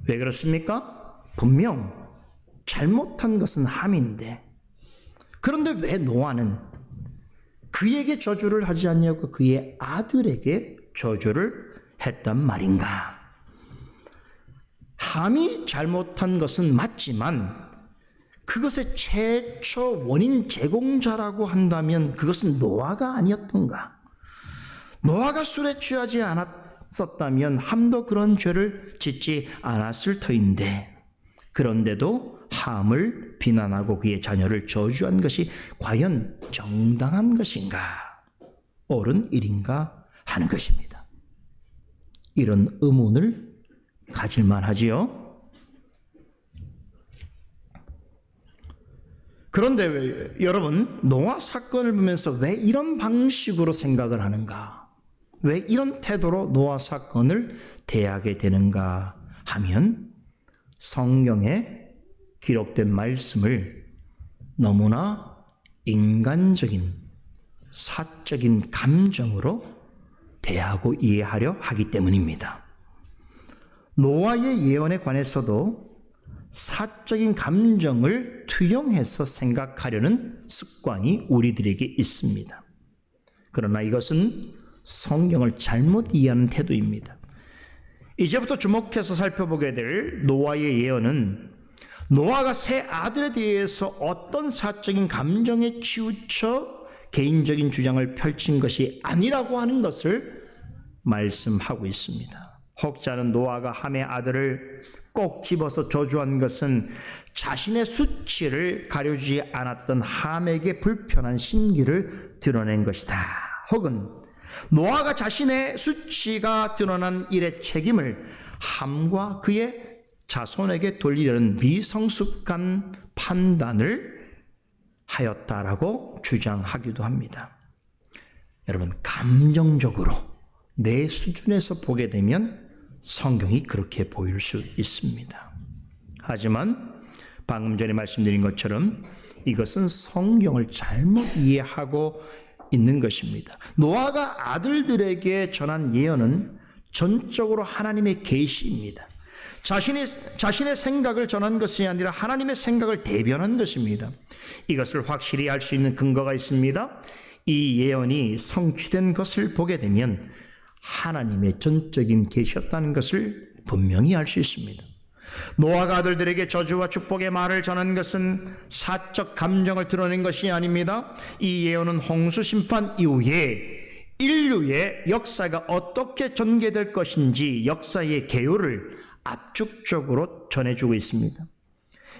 Speaker 1: 왜 그렇습니까? 분명 잘못한 것은 함인데 그런데 왜 노아는 그에게 저주를 하지 않냐고 그의 아들에게 저주를 했단 말인가? 함이 잘못한 것은 맞지만 그것의 최초 원인 제공자라고 한다면 그것은 노아가 아니었던가? 노아가 술에 취하지 않았었다면 함도 그런 죄를 짓지 않았을 터인데 그런데도 함을 비난하고 그의 자녀를 저주한 것이 과연 정당한 것인가? 옳은 일인가? 하는 것입니다. 이런 의문을 가질만 하지요. 그런데 여러분, 노아 사건을 보면서 왜 이런 방식으로 생각을 하는가? 왜 이런 태도로 노아 사건을 대하게 되는가 하면 성경에 기록된 말씀을 너무나 인간적인 사적인 감정으로 대하고 이해하려 하기 때문입니다. 노아의 예언에 관해서도 사적인 감정을 투영해서 생각하려는 습관이 우리들에게 있습니다. 그러나 이것은 성경을 잘못 이해하는 태도입니다. 이제부터 주목해서 살펴보게 될 노아의 예언은 노아가 세 아들에 대해서 어떤 사적인 감정에 치우쳐 개인적인 주장을 펼친 것이 아니라고 하는 것을 말씀하고 있습니다. 혹자는 노아가 함의 아들을 꼭 집어서 저주한 것은 자신의 수치를 가려주지 않았던 함에게 불편한 심기를 드러낸 것이다. 혹은 노아가 자신의 수치가 드러난 일의 책임을 함과 그의 자손에게 돌리려는 미성숙한 판단을 하였다라고 주장하기도 합니다. 여러분, 감정적으로 내 수준에서 보게 되면 성경이 그렇게 보일 수 있습니다. 하지만 방금 전에 말씀드린 것처럼 이것은 성경을 잘못 이해하고 있는 것입니다. 노아가 아들들에게 전한 예언은 전적으로 하나님의 계시입니다. 자신의 생각을 전한 것이 아니라 하나님의 생각을 대변한 것입니다. 이것을 확실히 알 수 있는 근거가 있습니다. 이 예언이 성취된 것을 보게 되면 하나님의 전적인 계시였다는 것을 분명히 알 수 있습니다. 노아가 아들들에게 저주와 축복의 말을 전한 것은 사적 감정을 드러낸 것이 아닙니다. 이 예언은 홍수 심판 이후에 인류의 역사가 어떻게 전개될 것인지 역사의 개요를 압축적으로 전해주고 있습니다.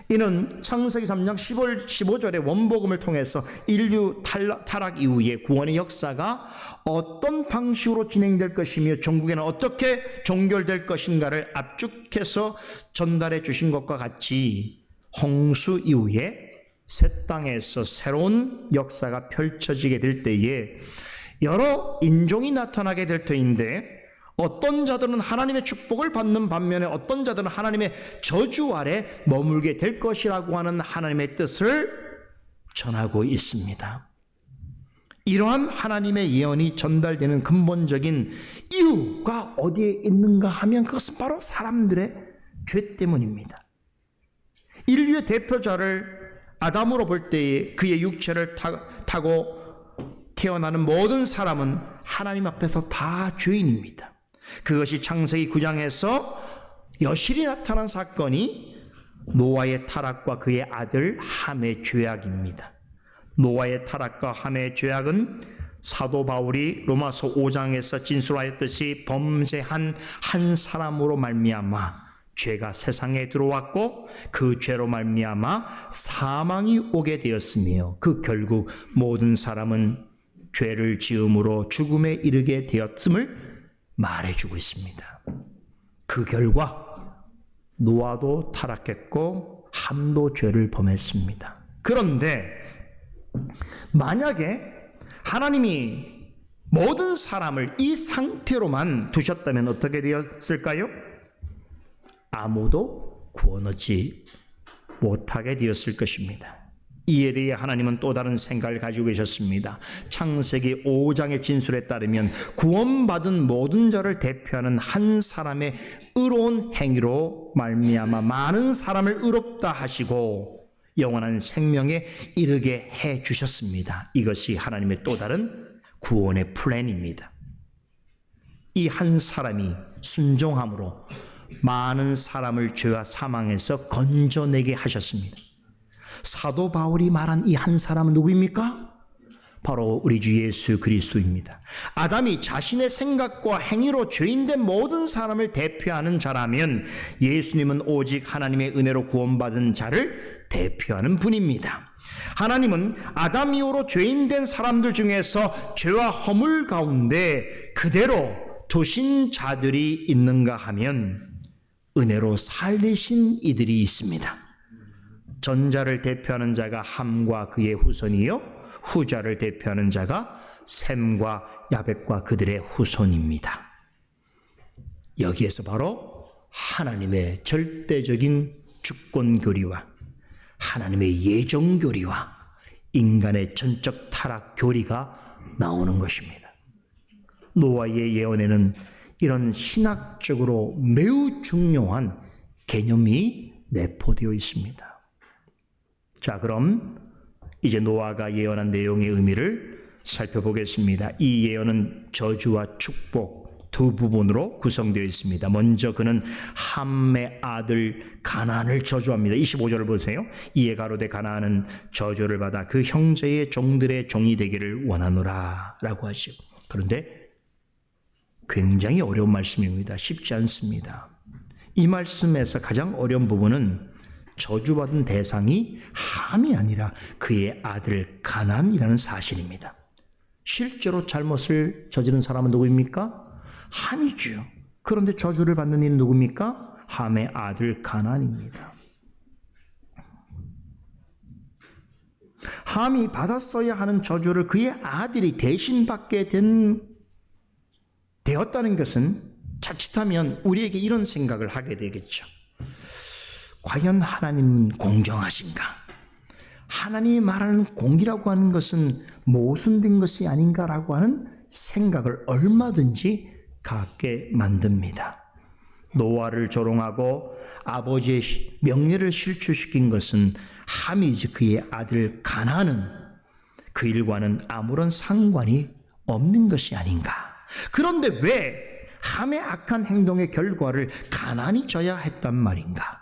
Speaker 1: 이는 창세기 3장 15절의 원복음을 통해서 인류 타락 이후에 구원의 역사가 어떤 방식으로 진행될 것이며 종국에는 어떻게 종결될 것인가를 압축해서 전달해 주신 것과 같이 홍수 이후에 새 땅에서 새로운 역사가 펼쳐지게 될 때에 여러 인종이 나타나게 될 터인데 어떤 자들은 하나님의 축복을 받는 반면에 어떤 자들은 하나님의 저주 아래 머물게 될 것이라고 하는 하나님의 뜻을 전하고 있습니다. 이러한 하나님의 예언이 전달되는 근본적인 이유가 어디에 있는가 하면 그것은 바로 사람들의 죄 때문입니다. 인류의 대표자를 아담으로 볼 때에 그의 육체를 타고 태어나는 모든 사람은 하나님 앞에서 다 죄인입니다. 그것이 창세기 9장에서 여실히 나타난 사건이 노아의 타락과 그의 아들 함의 죄악입니다. 노아의 타락과 함의 죄악은 사도 바울이 로마서 5장에서 진술하였듯이 범죄한 한 사람으로 말미암아 죄가 세상에 들어왔고 그 죄로 말미암아 사망이 오게 되었으며 그 결국 모든 사람은 죄를 지음으로 죽음에 이르게 되었음을 말해주고 있습니다. 그 결과 노아도 타락했고 함도 죄를 범했습니다. 그런데 만약에 하나님이 모든 사람을 이 상태로만 두셨다면 어떻게 되었을까요? 아무도 구원 얻지 못하게 되었을 것입니다. 이에 대해 하나님은 또 다른 생각을 가지고 계셨습니다. 창세기 5장의 진술에 따르면 구원받은 모든 자를 대표하는 한 사람의 의로운 행위로 말미암아 많은 사람을 의롭다 하시고 영원한 생명에 이르게 해 주셨습니다. 이것이 하나님의 또 다른 구원의 플랜입니다. 이 한 사람이 순종함으로 많은 사람을 죄와 사망에서 건져내게 하셨습니다. 사도 바울이 말한 이 한 사람은 누구입니까? 바로 우리 주 예수 그리스도입니다. 아담이 자신의 생각과 행위로 죄인된 모든 사람을 대표하는 자라면 예수님은 오직 하나님의 은혜로 구원받은 자를 대표하는 분입니다. 하나님은 아담 이후로 죄인된 사람들 중에서 죄와 허물 가운데 그대로 두신 자들이 있는가 하면 은혜로 살리신 이들이 있습니다. 전자를 대표하는 자가 함과 그의 후손이요 후자를 대표하는 자가 셈과 야벳과 그들의 후손입니다. 여기에서 바로 하나님의 절대적인 주권 교리와 하나님의 예정 교리와 인간의 전적 타락 교리가 나오는 것입니다. 노아의 예언에는 이런 신학적으로 매우 중요한 개념이 내포되어 있습니다. 자, 그럼 이제 노아가 예언한 내용의 의미를 살펴보겠습니다. 이 예언은 저주와 축복 두 부분으로 구성되어 있습니다. 먼저 그는 함의 아들 가나안을 저주합니다. 25절을 보세요. 이에 가로되 가나안은 저주를 받아 그 형제의 종들의 종이 되기를 원하노라 라고 하시고, 그런데 굉장히 어려운 말씀입니다. 쉽지 않습니다. 이 말씀에서 가장 어려운 부분은 저주받은 대상이 함이 아니라 그의 아들 가나안이라는 사실입니다. 실제로 잘못을 저지른 사람은 누구입니까? 함이죠. 그런데 저주를 받는 이는 누굽니까? 함의 아들 가나안입니다. 함이 받았어야 하는 저주를 그의 아들이 대신 받게 되었다는 것은 자칫하면 우리에게 이런 생각을 하게 되겠죠. 과연 하나님은 공정하신가? 하나님이 말하는 공의라고 하는 것은 모순된 것이 아닌가라고 하는 생각을 얼마든지 갖게 만듭니다. 노아를 조롱하고 아버지의 명예를 실추시킨 것은 함이 그의 아들 가나안은 그 일과는 아무런 상관이 없는 것이 아닌가. 그런데 왜 함의 악한 행동의 결과를 가나안이 져야 했단 말인가?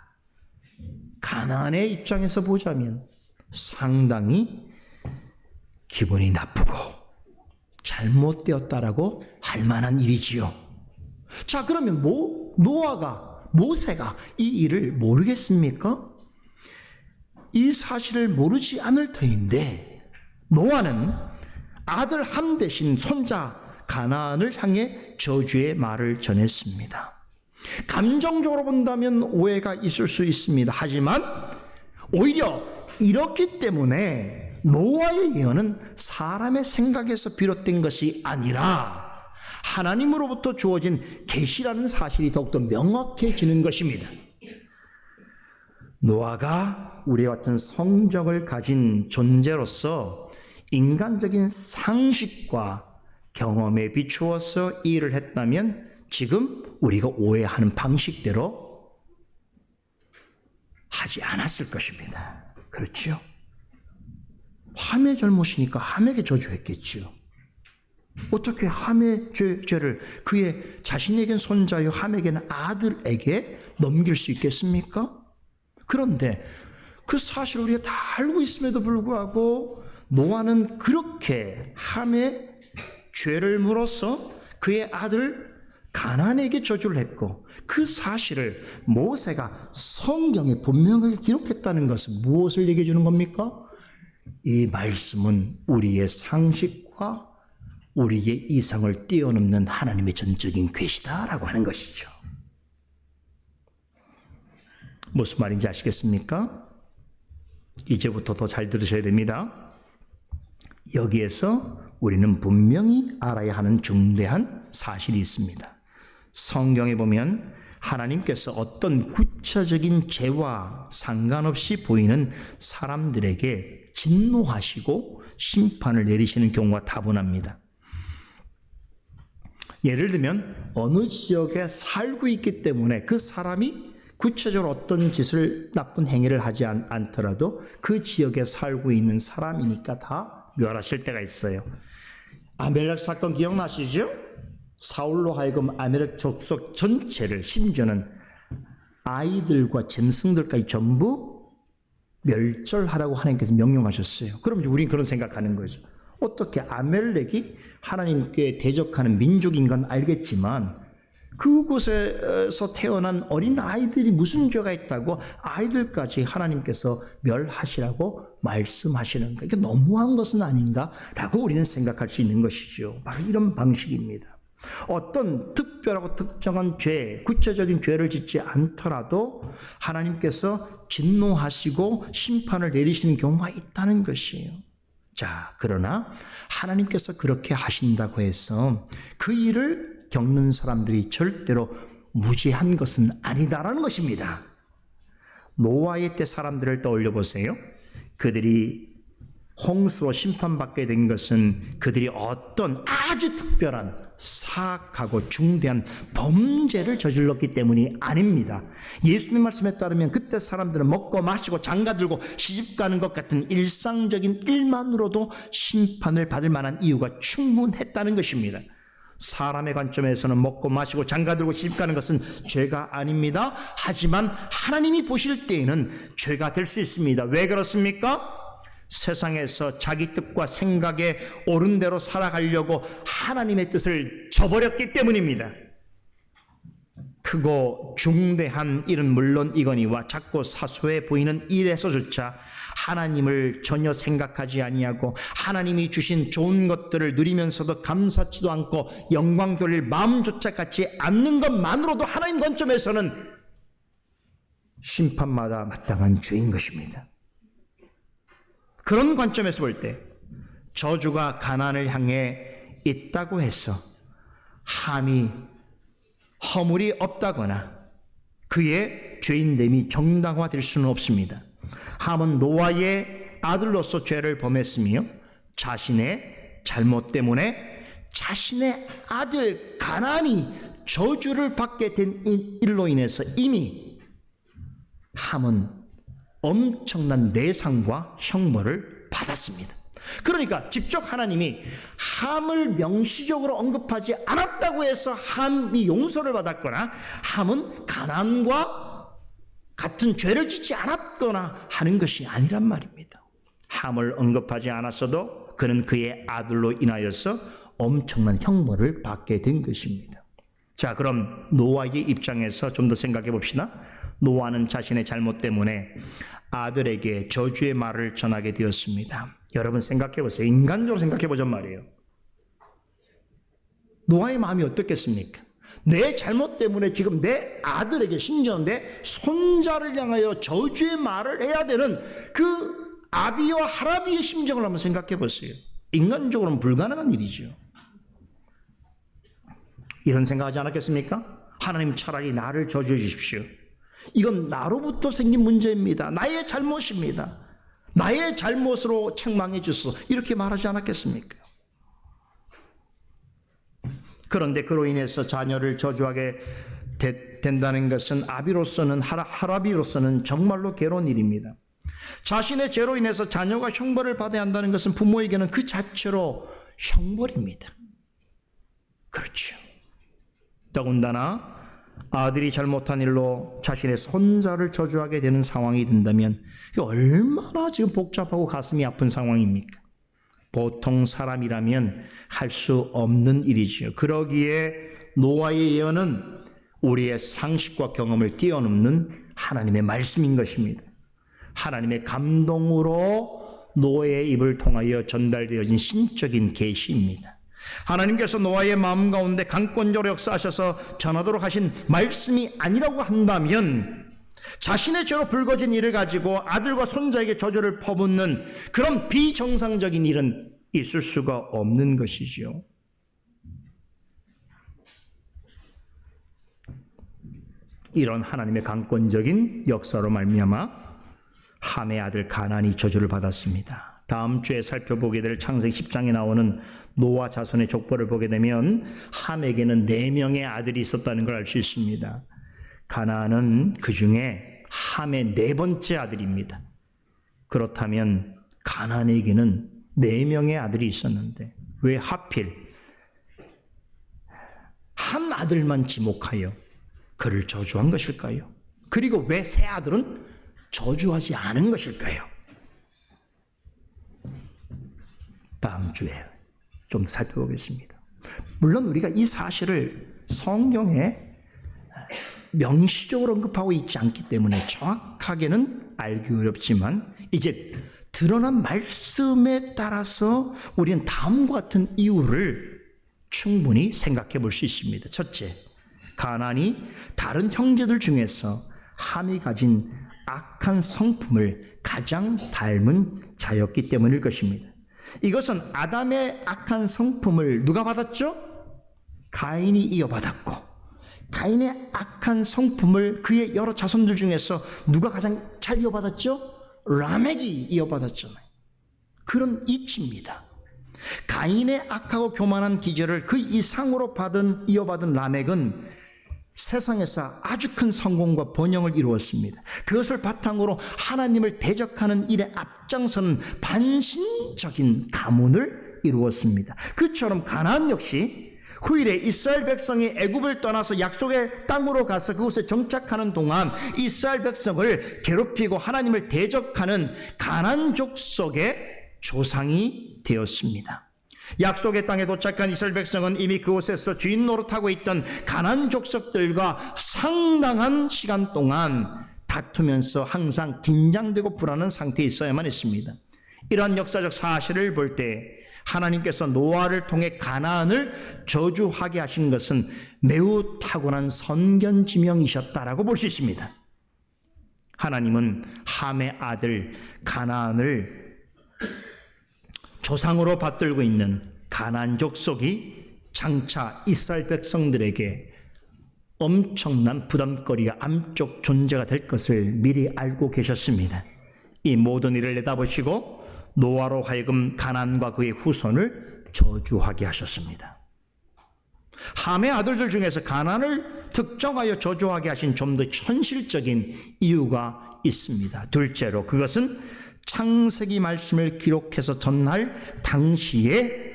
Speaker 1: 가나안의 입장에서 보자면 상당히 기분이 나쁘고 잘못되었다라고 할 만한 일이지요. 자, 그러면 모세가 이 일을 모르겠습니까? 이 사실을 모르지 않을 터인데 노아는 아들 함 대신 손자 가나안을 향해 저주의 말을 전했습니다. 감정적으로 본다면 오해가 있을 수 있습니다. 하지만 오히려 이렇기 때문에 노아의 예언은 사람의 생각에서 비롯된 것이 아니라 하나님으로부터 주어진 계시라는 사실이 더욱더 명확해지는 것입니다. 노아가 우리와 같은 성적을 가진 존재로서 인간적인 상식과 경험에 비추어서 이 일을 했다면 지금 우리가 오해하는 방식대로 하지 않았을 것입니다. 그렇죠? 함의 잘못이니까 함에게 저주했겠지요. 어떻게 함의 죄를 그의 자신에겐 손자요 함에게는 아들에게 넘길 수 있겠습니까? 그런데 그 사실을 우리가 다 알고 있음에도 불구하고 노아는 그렇게 함의 죄를 물어서 그의 아들 가나안에게 저주를 했고 그 사실을 모세가 성경에 분명하게 기록했다는 것은 무엇을 얘기해 주는 겁니까? 이 말씀은 우리의 상식과 우리의 이성을 뛰어넘는 하나님의 전적인 계시다라고 하는 것이죠. 무슨 말인지 아시겠습니까? 이제부터 더 잘 들으셔야 됩니다. 여기에서 우리는 분명히 알아야 하는 중대한 사실이 있습니다. 성경에 보면 하나님께서 어떤 구체적인 죄와 상관없이 보이는 사람들에게 진노하시고 심판을 내리시는 경우가 다분합니다. 예를 들면 어느 지역에 살고 있기 때문에 그 사람이 구체적으로 어떤 짓을 나쁜 행위를 하지 않더라도 그 지역에 살고 있는 사람이니까 다 멸하실 때가 있어요. 아멜렉 사건 기억나시죠? 사울로 하여금 아멜렉 족속 전체를 심지어는 아이들과 짐승들까지 전부 멸절하라고 하나님께서 명령하셨어요. 그럼 이제 우리는 그런 생각하는 거죠. 어떻게 아멜렉이 하나님께 대적하는 민족인 건 알겠지만 그곳에서 태어난 어린 아이들이 무슨 죄가 있다고 아이들까지 하나님께서 멸하시라고 말씀하시는 거, 이게 너무한 것은 아닌가라고 우리는 생각할 수 있는 것이죠. 바로 이런 방식입니다. 어떤 특별하고 특정한 죄, 구체적인 죄를 짓지 않더라도 하나님께서 진노하시고 심판을 내리시는 경우가 있다는 것이에요. 자, 그러나 하나님께서 그렇게 하신다고 해서 그 일을 겪는 사람들이 절대로 무지한 것은 아니다라는 것입니다. 노아의 때 사람들을 떠올려 보세요. 그들이 홍수로 심판받게 된 것은 그들이 어떤 아주 특별한 사악하고 중대한 범죄를 저질렀기 때문이 아닙니다. 예수님 말씀에 따르면 그때 사람들은 먹고 마시고 장가들고 시집가는 것 같은 일상적인 일만으로도 심판을 받을 만한 이유가 충분했다는 것입니다. 사람의 관점에서는 먹고 마시고 장가들고 시집가는 것은 죄가 아닙니다. 하지만 하나님이 보실 때에는 죄가 될 수 있습니다. 왜 그렇습니까? 세상에서 자기 뜻과 생각에 옳은 대로 살아가려고 하나님의 뜻을 저버렸기 때문입니다. 크고 중대한 일은 물론 이거니와 작고 사소해 보이는 일에서조차 하나님을 전혀 생각하지 아니하고 하나님이 주신 좋은 것들을 누리면서도 감사치도 않고 영광 돌릴 마음조차 갖지 않는 것만으로도 하나님 관점에서는 심판마다 마땅한 죄인 것입니다. 그런 관점에서 볼 때 저주가 가나안을 향해 있다고 해서 함이 허물이 없다거나 그의 죄인됨이 정당화될 수는 없습니다. 함은 노아의 아들로서 죄를 범했으며 자신의 잘못 때문에 자신의 아들 가나안이 저주를 받게 된 일로 인해서 이미 함은 엄청난 내상과 형벌을 받았습니다. 그러니까 직접 하나님이 함을 명시적으로 언급하지 않았다고 해서 함이 용서를 받았거나 함은 가나안과 같은 죄를 짓지 않았거나 하는 것이 아니란 말입니다. 함을 언급하지 않았어도 그는 그의 아들로 인하여서 엄청난 형벌을 받게 된 것입니다. 자, 그럼 노아의 입장에서 좀 더 생각해 봅시다. 노아는 자신의 잘못 때문에 아들에게 저주의 말을 전하게 되었습니다. 여러분 생각해 보세요. 인간적으로 생각해 보자 말이에요. 노아의 마음이 어떻겠습니까? 내 잘못 때문에 지금 내 아들에게, 심지어 내 손자를 향하여 저주의 말을 해야 되는 그 아비와 할아비의 심정을 한번 생각해 보세요. 인간적으로는 불가능한 일이죠. 이런 생각하지 않았겠습니까? 하나님 차라리 나를 저주해 주십시오. 이건 나로부터 생긴 문제입니다. 나의 잘못입니다. 나의 잘못으로 책망해 주소서. 이렇게 말하지 않았겠습니까? 그런데 그로 인해서 자녀를 저주하게 된다는 것은 아비로서는, 할아비로서는 정말로 괴로운 일입니다. 자신의 죄로 인해서 자녀가 형벌을 받아야 한다는 것은 부모에게는 그 자체로 형벌입니다. 그렇죠. 더군다나 아들이 잘못한 일로 자신의 손자를 저주하게 되는 상황이 된다면 얼마나 지금 복잡하고 가슴이 아픈 상황입니까? 보통 사람이라면 할 수 없는 일이지요. 그러기에 노아의 예언은 우리의 상식과 경험을 뛰어넘는 하나님의 말씀인 것입니다. 하나님의 감동으로 노아의 입을 통하여 전달되어진 신적인 계시입니다. 하나님께서 노아의 마음 가운데 강권적으로 역사하셔서 전하도록 하신 말씀이 아니라고 한다면 자신의 죄로 불거진 일을 가지고 아들과 손자에게 저주를 퍼붓는 그런 비정상적인 일은 있을 수가 없는 것이지요. 이런 하나님의 강권적인 역사로 말미암아 함의 아들 가나안이 저주를 받았습니다. 다음 주에 살펴보게 될 창세기 10장에 나오는 노아 자손의 족보를 보게 되면 함에게는 4명의 아들이 있었다는 걸 알 수 있습니다. 가나안은 그 중에 함의 4번째 아들입니다. 그렇다면 가나안에게는 4명의 아들이 있었는데 왜 하필 한 아들만 지목하여 그를 저주한 것일까요? 그리고 왜 세 아들은 저주하지 않은 것일까요? 다음 주에 좀 살펴보겠습니다. 물론 우리가 이 사실을 성경에 명시적으로 언급하고 있지 않기 때문에 정확하게는 알기 어렵지만 이제 드러난 말씀에 따라서 우리는 다음과 같은 이유를 충분히 생각해 볼 수 있습니다. 첫째, 가나안이 다른 형제들 중에서 함이 가진 악한 성품을 가장 닮은 자였기 때문일 것입니다. 이것은 아담의 악한 성품을 누가 받았죠? 가인이 이어받았고, 가인의 악한 성품을 그의 여러 자손들 중에서 누가 가장 잘 이어받았죠? 라멕이 이어받았잖아요. 그런 이치입니다. 가인의 악하고 교만한 기질을 그 이상으로 이어받은 라멕은 세상에서 아주 큰 성공과 번영을 이루었습니다. 그것을 바탕으로 하나님을 대적하는 일에 앞장서는 반신적인 가문을 이루었습니다. 그처럼 가나안 역시 후일에 이스라엘 백성이 애굽을 떠나서 약속의 땅으로 가서 그곳에 정착하는 동안 이스라엘 백성을 괴롭히고 하나님을 대적하는 가나안 족속의 조상이 되었습니다. 약속의 땅에 도착한 이스라엘 백성은 이미 그곳에서 주인 노릇하고 있던 가나안 족속들과 상당한 시간 동안 다투면서 항상 긴장되고 불안한 상태에 있어야만 했습니다. 이러한 역사적 사실을 볼 때 하나님께서 노아를 통해 가나안을 저주하게 하신 것은 매우 타고난 선견지명이셨다라고 볼 수 있습니다. 하나님은 함의 아들 가나안을 조상으로 받들고 있는 가나안 족속이 장차 이스라엘 백성들에게 엄청난 부담거리가 암적 존재가 될 것을 미리 알고 계셨습니다. 이 모든 일을 내다보시고 노아로 하여금 가나안과 그의 후손을 저주하게 하셨습니다. 함의 아들들 중에서 가나안을 특정하여 저주하게 하신 좀 더 현실적인 이유가 있습니다. 둘째로 그것은 창세기 말씀을 기록해서 전할 당시에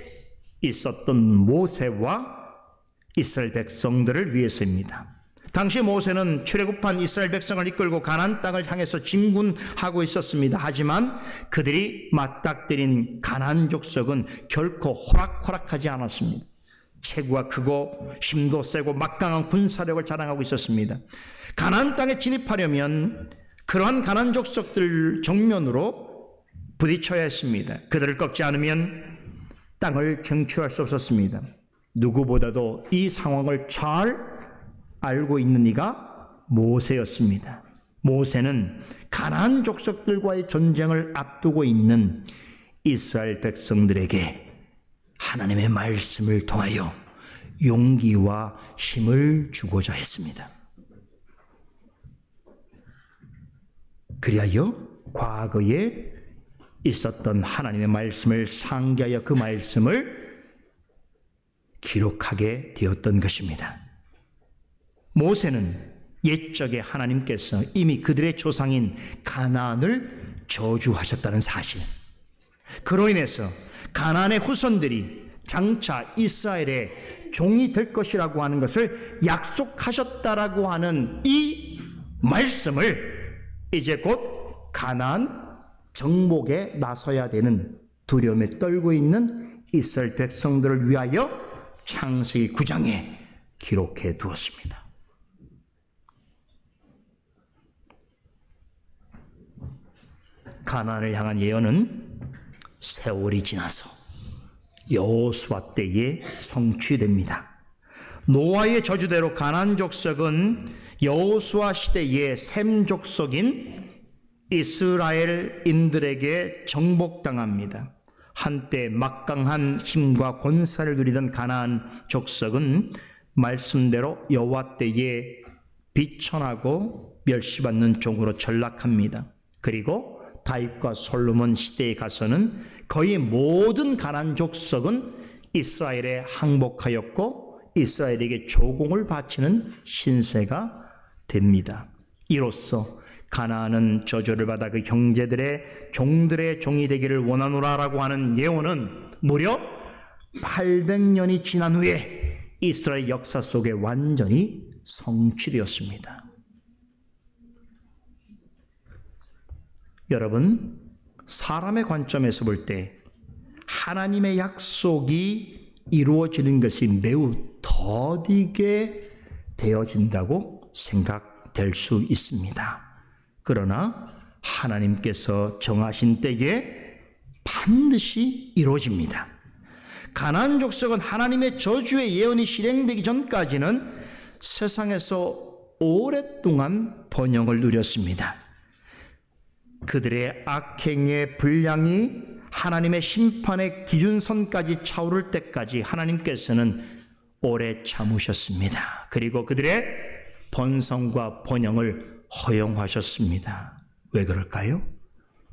Speaker 1: 있었던 모세와 이스라엘 백성들을 위해서입니다. 당시 모세는 출애굽한 이스라엘 백성을 이끌고 가나안 땅을 향해서 진군하고 있었습니다. 하지만 그들이 맞닥뜨린 가나안 족속은 결코 호락호락하지 않았습니다. 체구가 크고 힘도 세고 막강한 군사력을 자랑하고 있었습니다. 가나안 땅에 진입하려면 그러한 가나안 족속들 정면으로 부딪혀야 했습니다. 그들을 꺾지 않으면 땅을 쟁취할 수 없었습니다. 누구보다도 이 상황을 잘 알고 있는 이가 모세였습니다. 모세는 가나안 족속들과의 전쟁을 앞두고 있는 이스라엘 백성들에게 하나님의 말씀을 통하여 용기와 힘을 주고자 했습니다. 그리하여 과거에 있었던 하나님의 말씀을 상기하여 그 말씀을 기록하게 되었던 것입니다. 모세는 옛적에 하나님께서 이미 그들의 조상인 가나안을 저주하셨다는 사실, 그로 인해서 가나안의 후손들이 장차 이스라엘의 종이 될 것이라고 하는 것을 약속하셨다라고 하는 이 말씀을 이제 곧 가나안 정복에 나서야 되는 두려움에 떨고 있는 이스라엘 백성들을 위하여 창세기 9장에 기록해 두었습니다. 가나안을 향한 예언은 세월이 지나서 여호수아 때에 성취됩니다. 노아의 저주대로 가나안 족속은 여호수아 시대의 셈 족속인 이스라엘인들에게 정복당합니다. 한때 막강한 힘과 권세를 누리던 가나안 족속은 말씀대로 여호와 때에 비천하고 멸시받는 종으로 전락합니다. 그리고 다윗과 솔로몬 시대에 가서는 거의 모든 가나안 족속은 이스라엘에 항복하였고 이스라엘에게 조공을 바치는 신세가 됩니다. 이로써 가나안은 저주를 받아 그 형제들의 종들의 종이 되기를 원하노라라고 하는 예언은 무려 800년이 지난 후에 이스라엘 역사 속에 완전히 성취되었습니다. 여러분, 사람의 관점에서 볼 때 하나님의 약속이 이루어지는 것이 매우 더디게 되어진다고 생각될 수 있습니다. 그러나 하나님께서 정하신 때에 반드시 이루어집니다. 가나안 족속은 하나님의 저주의 예언이 실행되기 전까지는 세상에서 오랫동안 번영을 누렸습니다. 그들의 악행의 분량이 하나님의 심판의 기준선까지 차오를 때까지 하나님께서는 오래 참으셨습니다. 그리고 그들의 번성과 번영을 허용하셨습니다. 왜 그럴까요?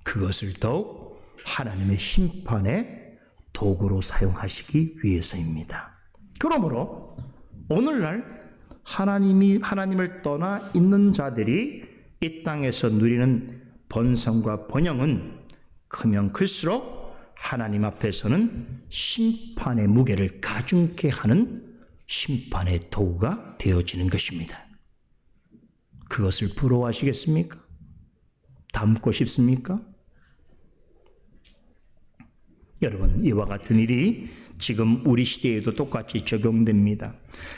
Speaker 1: 그것을 더욱 하나님의 심판의 도구로 사용하시기 위해서입니다. 그러므로 오늘날 하나님을 떠나 있는 자들이 이 땅에서 누리는 번성과 번영은 크면 클수록 하나님 앞에서는 심판의 무게를 가중케 하는 심판의 도구가 되어지는 것입니다. 그것을 부러워하시겠습니까? 닮고 싶습니까? 여러분, 이와 같은 일이 지금 우리 시대에도 똑같이 적용됩니다.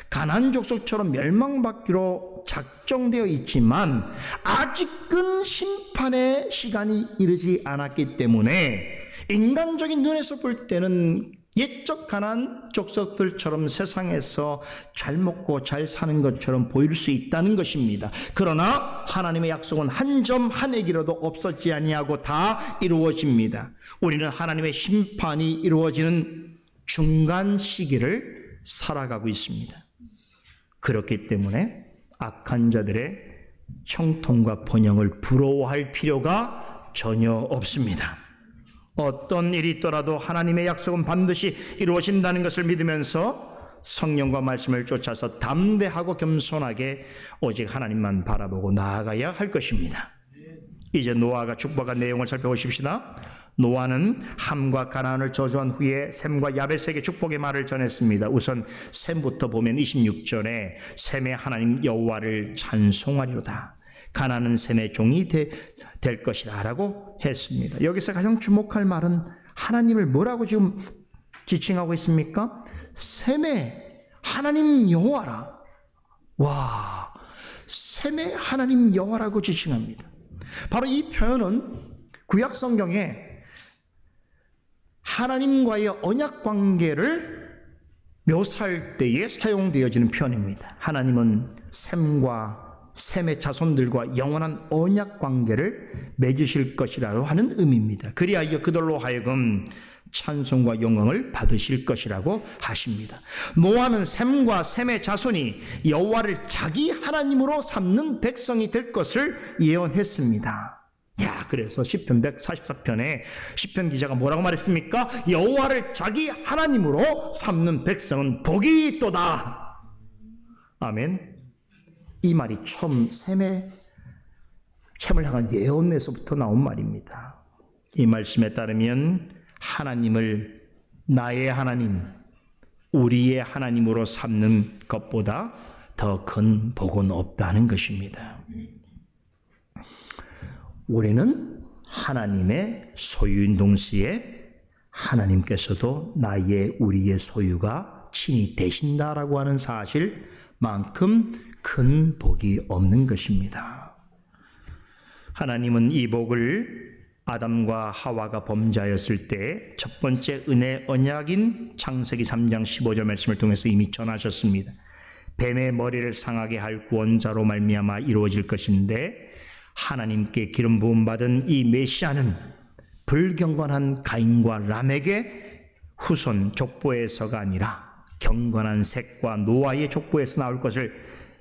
Speaker 1: 가나안 족속처럼 멸망받기로 작정되어 있지만 아직은 심판의 시간이 이르지 않았기 때문에 인간적인 눈에서 볼 때는 옛적 가나안 족속들처럼 세상에서 잘 먹고 잘 사는 것처럼 보일 수 있다는 것입니다. 그러나 하나님의 약속은 한 점 한 액이라도 없어지지 아니하고 다 이루어집니다. 우리는 하나님의 심판이 이루어지는 중간 시기를 살아가고 있습니다. 그렇기 때문에 악한 자들의 형통과 번영을 부러워할 필요가 전혀 없습니다. 어떤 일이 있더라도 하나님의 약속은 반드시 이루어진다는 것을 믿으면서 성령과 말씀을 쫓아서 담대하고 겸손하게 오직 하나님만 바라보고 나아가야 할 것입니다. 이제 노아가 축복한 내용을 살펴보십시다. 노아는 함과 가나안을 저주한 후에 셈과 야벳에게 축복의 말을 전했습니다. 우선 셈부터 보면 26절에 셈의 하나님 여호와를 찬송하리로다. 가나안은 셈의 종이 될 것이다 라고 했습니다. 여기서 가장 주목할 말은 하나님을 뭐라고 지금 지칭하고 있습니까? 셈의 하나님 여호와라. 와, 셈의 하나님 여호와라고 지칭합니다. 바로 이 표현은 구약 성경에 하나님과의 언약 관계를 묘사할 때에 사용되어지는 표현입니다. 하나님은 셈과 셈의 자손들과 영원한 언약 관계를 맺으실 것이라고 하는 의미입니다. 그리하여 그들로 하여금 찬송과 영광을 받으실 것이라고 하십니다. 노아는 셈과 셈의 자손이 여호와를 자기 하나님으로 삼는 백성이 될 것을 예언했습니다. 그래서 시편 144편에 시편 기자가 뭐라고 말했습니까? 여호와를 자기 하나님으로 삼는 백성은 복이 있도다. 아멘. 이 말이 처음 셈을 향한 예언에서부터 나온 말입니다. 이 말씀에 따르면 하나님을 나의 하나님, 우리의 하나님으로 삼는 것보다 더 큰 복은 없다는 것입니다. 우리는 하나님의 소유인 동시에 하나님께서도 나의 우리의 소유가 친히 되신다라고 하는 사실만큼 큰 복이 없는 것입니다. 하나님은 이 복을 아담과 하와가 범죄하였을 때 첫 번째 은혜 언약인 창세기 3장 15절 말씀을 통해서 이미 전하셨습니다. 뱀의 머리를 상하게 할 구원자로 말미암아 이루어질 것인데 하나님께 기름 부음 받은 이 메시아는 불경건한 가인과 람에게 후손 족보에서가 아니라 경건한 셋과 노아의 족보에서 나올 것을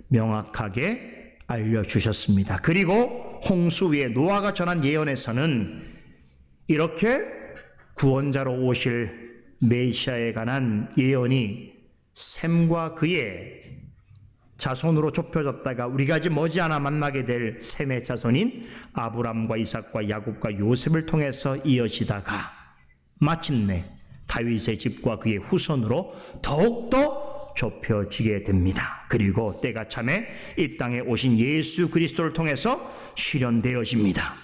Speaker 1: 명확하게 알려주셨습니다. 그리고 홍수 위에 노아가 전한 예언에서는 이렇게 구원자로 오실 메시아에 관한 예언이 셈과 그의 자손으로 좁혀졌다가 우리가 아직 머지않아 만나게 될 셈의 자손인 아브람과 이삭과 야곱과 요셉을 통해서 이어지다가 마침내 다윗의 집과 그의 후손으로 더욱더 좁혀지게 됩니다. 그리고 때가 참에 이 땅에 오신 예수 그리스도를 통해서 실현되어집니다.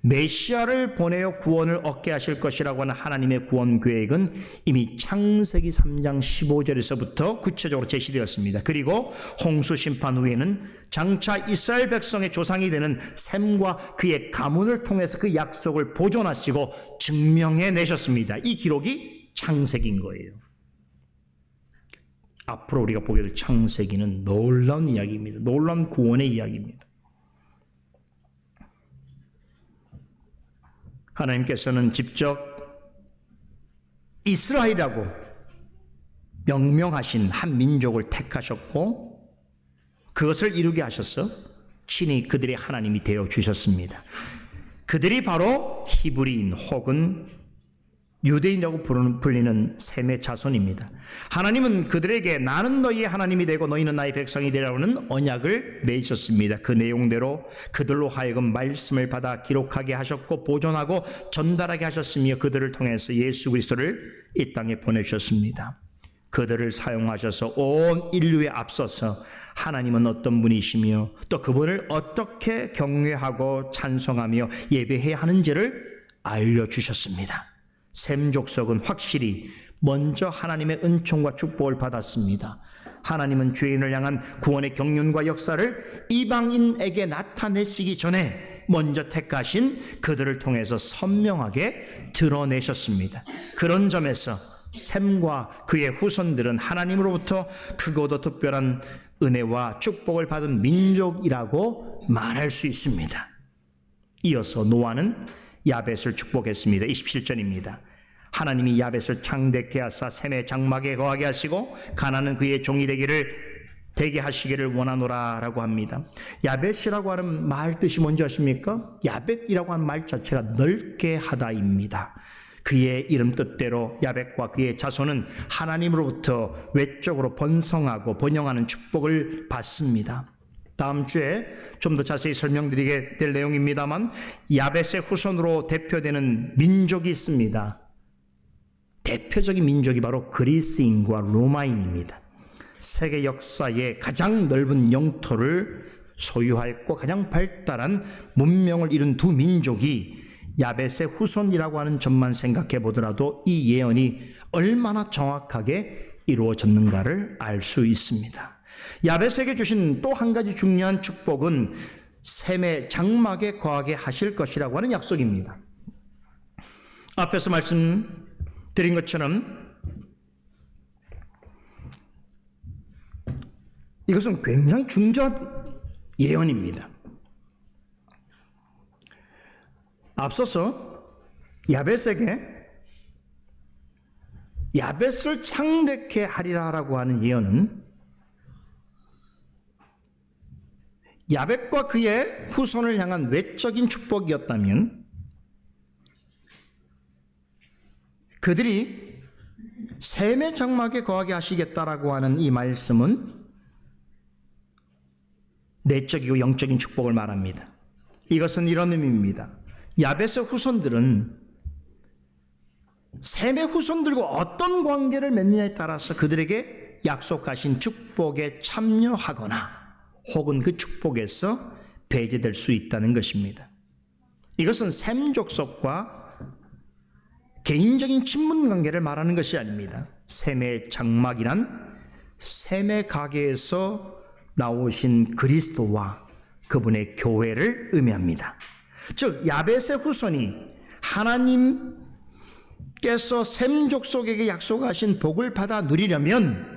Speaker 1: 메시아를 보내어 구원을 얻게 하실 것이라고 하는 하나님의 구원 계획은 이미 창세기 3장 15절에서부터 구체적으로 제시되었습니다. 그리고 홍수 심판 후에는 장차 이스라엘 백성의 조상이 되는 셈과 그의 가문을 통해서 그 약속을 보존하시고 증명해 내셨습니다. 이 기록이 창세기인 거예요. 앞으로 우리가 보게 될 창세기는 놀라운 이야기입니다. 놀라운 구원의 이야기입니다. 하나님께서는 직접 이스라엘이라고 명명하신 한 민족을 택하셨고 그것을 이루게 하셔서 친히 그들의 하나님이 되어 주셨습니다. 그들이 바로 히브리인 혹은 유대인이라고 불리는 셈의 자손입니다. 하나님은 그들에게 나는 너희의 하나님이 되고 너희는 나의 백성이 되라는 언약을 맺으셨습니다. 그 내용대로 그들로 하여금 말씀을 받아 기록하게 하셨고 보존하고 전달하게 하셨으며 그들을 통해서 예수 그리스도를 이 땅에 보내주셨습니다. 그들을 사용하셔서 온 인류에 앞서서 하나님은 어떤 분이시며 또 그분을 어떻게 경외하고 찬송하며 예배해야 하는지를 알려주셨습니다. 셈 족속은 확실히 먼저 하나님의 은총과 축복을 받았습니다. 하나님은 죄인을 향한 구원의 경륜과 역사를 이방인에게 나타내시기 전에 먼저 택하신 그들을 통해서 선명하게 드러내셨습니다. 그런 점에서 셈과 그의 후손들은 하나님으로부터 크고도 특별한 은혜와 축복을 받은 민족이라고 말할 수 있습니다. 이어서 노아는 야벳을 축복했습니다. 27절입니다. 하나님이 야벳을 창대케 하사 셈의 장막에 거하게 하시고 가나안은 그의 종이 되게 하시기를 원하노라 라고 합니다. 야벳이라고 하는 말 뜻이 뭔지 아십니까? 야벳이라고 하는 말 자체가 넓게 하다입니다. 그의 이름 뜻대로 야벳과 그의 자손은 하나님으로부터 외적으로 번성하고 번영하는 축복을 받습니다. 다음 주에 좀 더 자세히 설명드리게 될 내용입니다만, 야벳의 후손으로 대표되는 민족이 있습니다. 대표적인 민족이 바로 그리스인과 로마인입니다. 세계 역사의 가장 넓은 영토를 소유하였고 가장 발달한 문명을 이룬 두 민족이 야벳의 후손이라고 하는 점만 생각해 보더라도 이 예언이 얼마나 정확하게 이루어졌는가를 알 수 있습니다. 야벳에게 주신 또 한 가지 중요한 축복은 셈의 장막에 거하게 하실 것이라고 하는 약속입니다. 앞에서 말씀드린 것처럼 이것은 굉장히 중요한 예언입니다. 앞서서 야벳을 창대케 하리라라고 하는 예언은 야벳과 그의 후손을 향한 외적인 축복이었다면, 그들이 셈의 장막에 거하게 하시겠다라고 하는 이 말씀은 내적이고 영적인 축복을 말합니다. 이것은 이런 의미입니다. 야벳의 후손들은 셈의 후손들과 어떤 관계를 맺느냐에 따라서 그들에게 약속하신 축복에 참여하거나 혹은 그 축복에서 배제될 수 있다는 것입니다. 이것은 셈 족속과 개인적인 친분 관계를 말하는 것이 아닙니다. 셈의 장막이란 셈의 가게에서 나오신 그리스도와 그분의 교회를 의미합니다. 즉 야벳의 후손이 하나님께서 셈 족속에게 약속하신 복을 받아 누리려면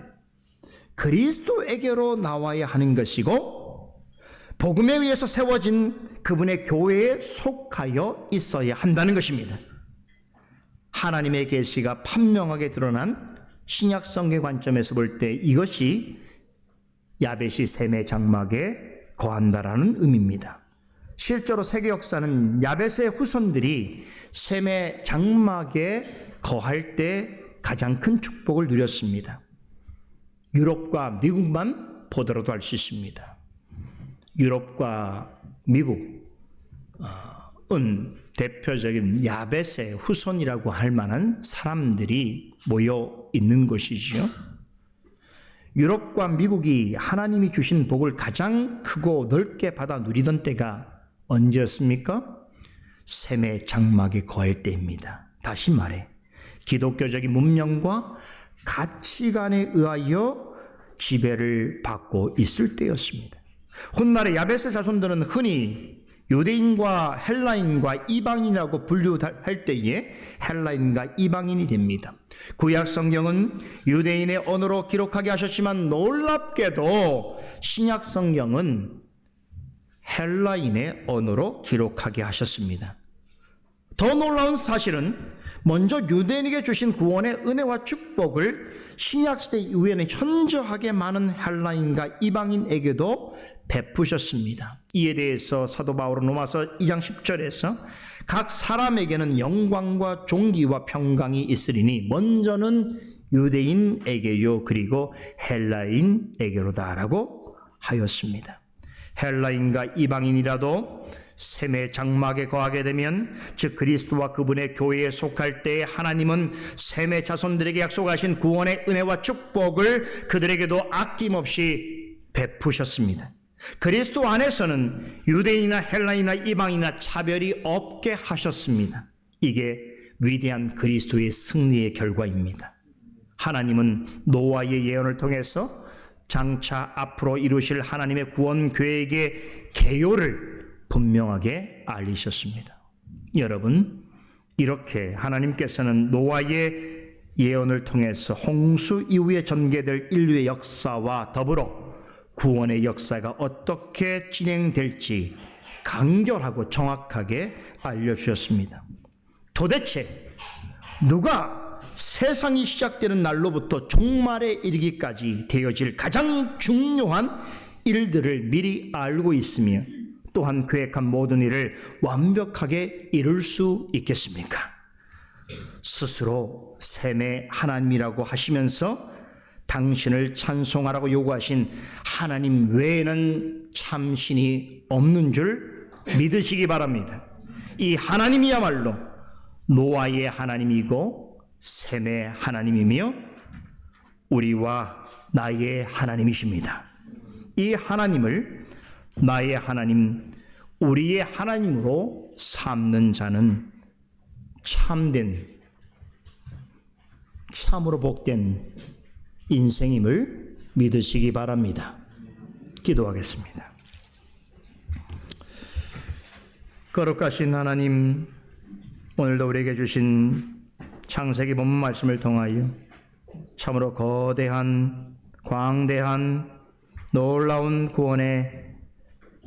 Speaker 1: 그리스도에게로 나와야 하는 것이고, 복음에 의해서 세워진 그분의 교회에 속하여 있어야 한다는 것입니다. 하나님의 계시가 판명하게 드러난 신약 성경 관점에서 볼 때 이것이 야벳이 셈의 장막에 거한다라는 의미입니다. 실제로 세계 역사는 야벳의 후손들이 셈의 장막에 거할 때 가장 큰 축복을 누렸습니다. 유럽과 미국만 보더라도 알 수 있습니다. 유럽과 미국은 대표적인 야벳의 후손이라고 할 만한 사람들이 모여 있는 곳이지요. 유럽과 미국이 하나님이 주신 복을 가장 크고 넓게 받아 누리던 때가 언제였습니까? 셈의 장막에 거할 때입니다. 다시 말해 기독교적인 문명과 가치관에 의하여 지배를 받고 있을 때였습니다. 훗날에 야벳의 자손들은 흔히 유대인과 헬라인과 이방인이라고 분류할 때에 헬라인과 이방인이 됩니다. 구약 성경은 유대인의 언어로 기록하게 하셨지만 놀랍게도 신약 성경은 헬라인의 언어로 기록하게 하셨습니다. 더 놀라운 사실은 먼저 유대인에게 주신 구원의 은혜와 축복을 신약시대 이후에는 현저하게 많은 헬라인과 이방인에게도 베푸셨습니다. 이에 대해서 사도 바울은 로마서 2장 10절에서 각 사람에게는 영광과 존귀와 평강이 있으리니 먼저는 유대인에게요 그리고 헬라인에게로다라고 하였습니다. 헬라인과 이방인이라도 셈의 장막에 거하게 되면, 즉 그리스도와 그분의 교회에 속할 때에 하나님은 셈의 자손들에게 약속하신 구원의 은혜와 축복을 그들에게도 아낌없이 베푸셨습니다. 그리스도 안에서는 유대인이나 헬라인이나 이방인이나 차별이 없게 하셨습니다. 이게 위대한 그리스도의 승리의 결과입니다. 하나님은 노아의 예언을 통해서 장차 앞으로 이루실 하나님의 구원 계획의 개요를 분명하게 알리셨습니다. 여러분, 이렇게 하나님께서는 노아의 예언을 통해서 홍수 이후에 전개될 인류의 역사와 더불어 구원의 역사가 어떻게 진행될지 간결하고 정확하게 알려주셨습니다. 도대체 누가 세상이 시작되는 날로부터 종말에 이르기까지 되어질 가장 중요한 일들을 미리 알고 있으며 또한 계획한 모든 일을 완벽하게 이룰 수 있겠습니까? 스스로 셈의 하나님이라고 하시면서 당신을 찬송하라고 요구하신 하나님 외에는 참신이 없는 줄 믿으시기 바랍니다. 이 하나님이야말로 노아의 하나님이고 셈의 하나님이며 우리와 나의 하나님이십니다. 이 하나님을 나의 하나님, 우리의 하나님으로 삼는 자는 참된, 참으로 복된 인생임을 믿으시기 바랍니다. 기도하겠습니다. 거룩하신 하나님, 오늘도 우리에게 주신 창세기 본문 말씀을 통하여 참으로 거대한, 광대한, 놀라운 구원의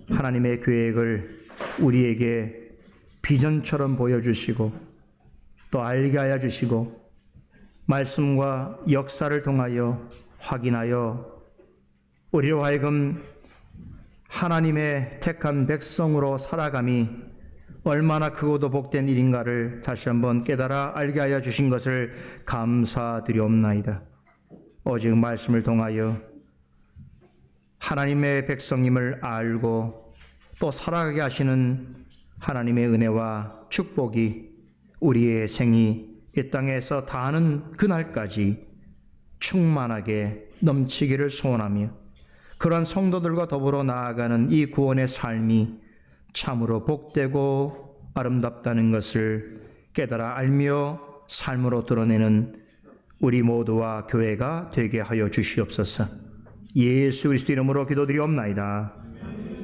Speaker 1: 하나님의 계획을 우리에게 비전처럼 보여주시고 또 알게 하여 주시고 말씀과 역사를 통하여 확인하여 우리로 하여금 하나님의 택한 백성으로 살아감이 얼마나 크고도 복된 일인가를 다시 한번 깨달아 알게 하여 주신 것을 감사드리옵나이다. 오직 말씀을 통하여 하나님의 백성임을 알고 또 살아가게 하시는 하나님의 은혜와 축복이 우리의 생이 이 땅에서 다하는 그날까지 충만하게 넘치기를 소원하며 그러한 성도들과 더불어 나아가는 이 구원의 삶이 참으로 복되고 아름답다는 것을 깨달아 알며 삶으로 드러내는 우리 모두와 교회가 되게 하여 주시옵소서. 예수 그리스도 이름으로 기도드리옵나이다.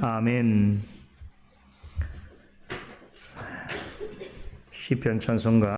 Speaker 1: 아멘. 시편 찬송가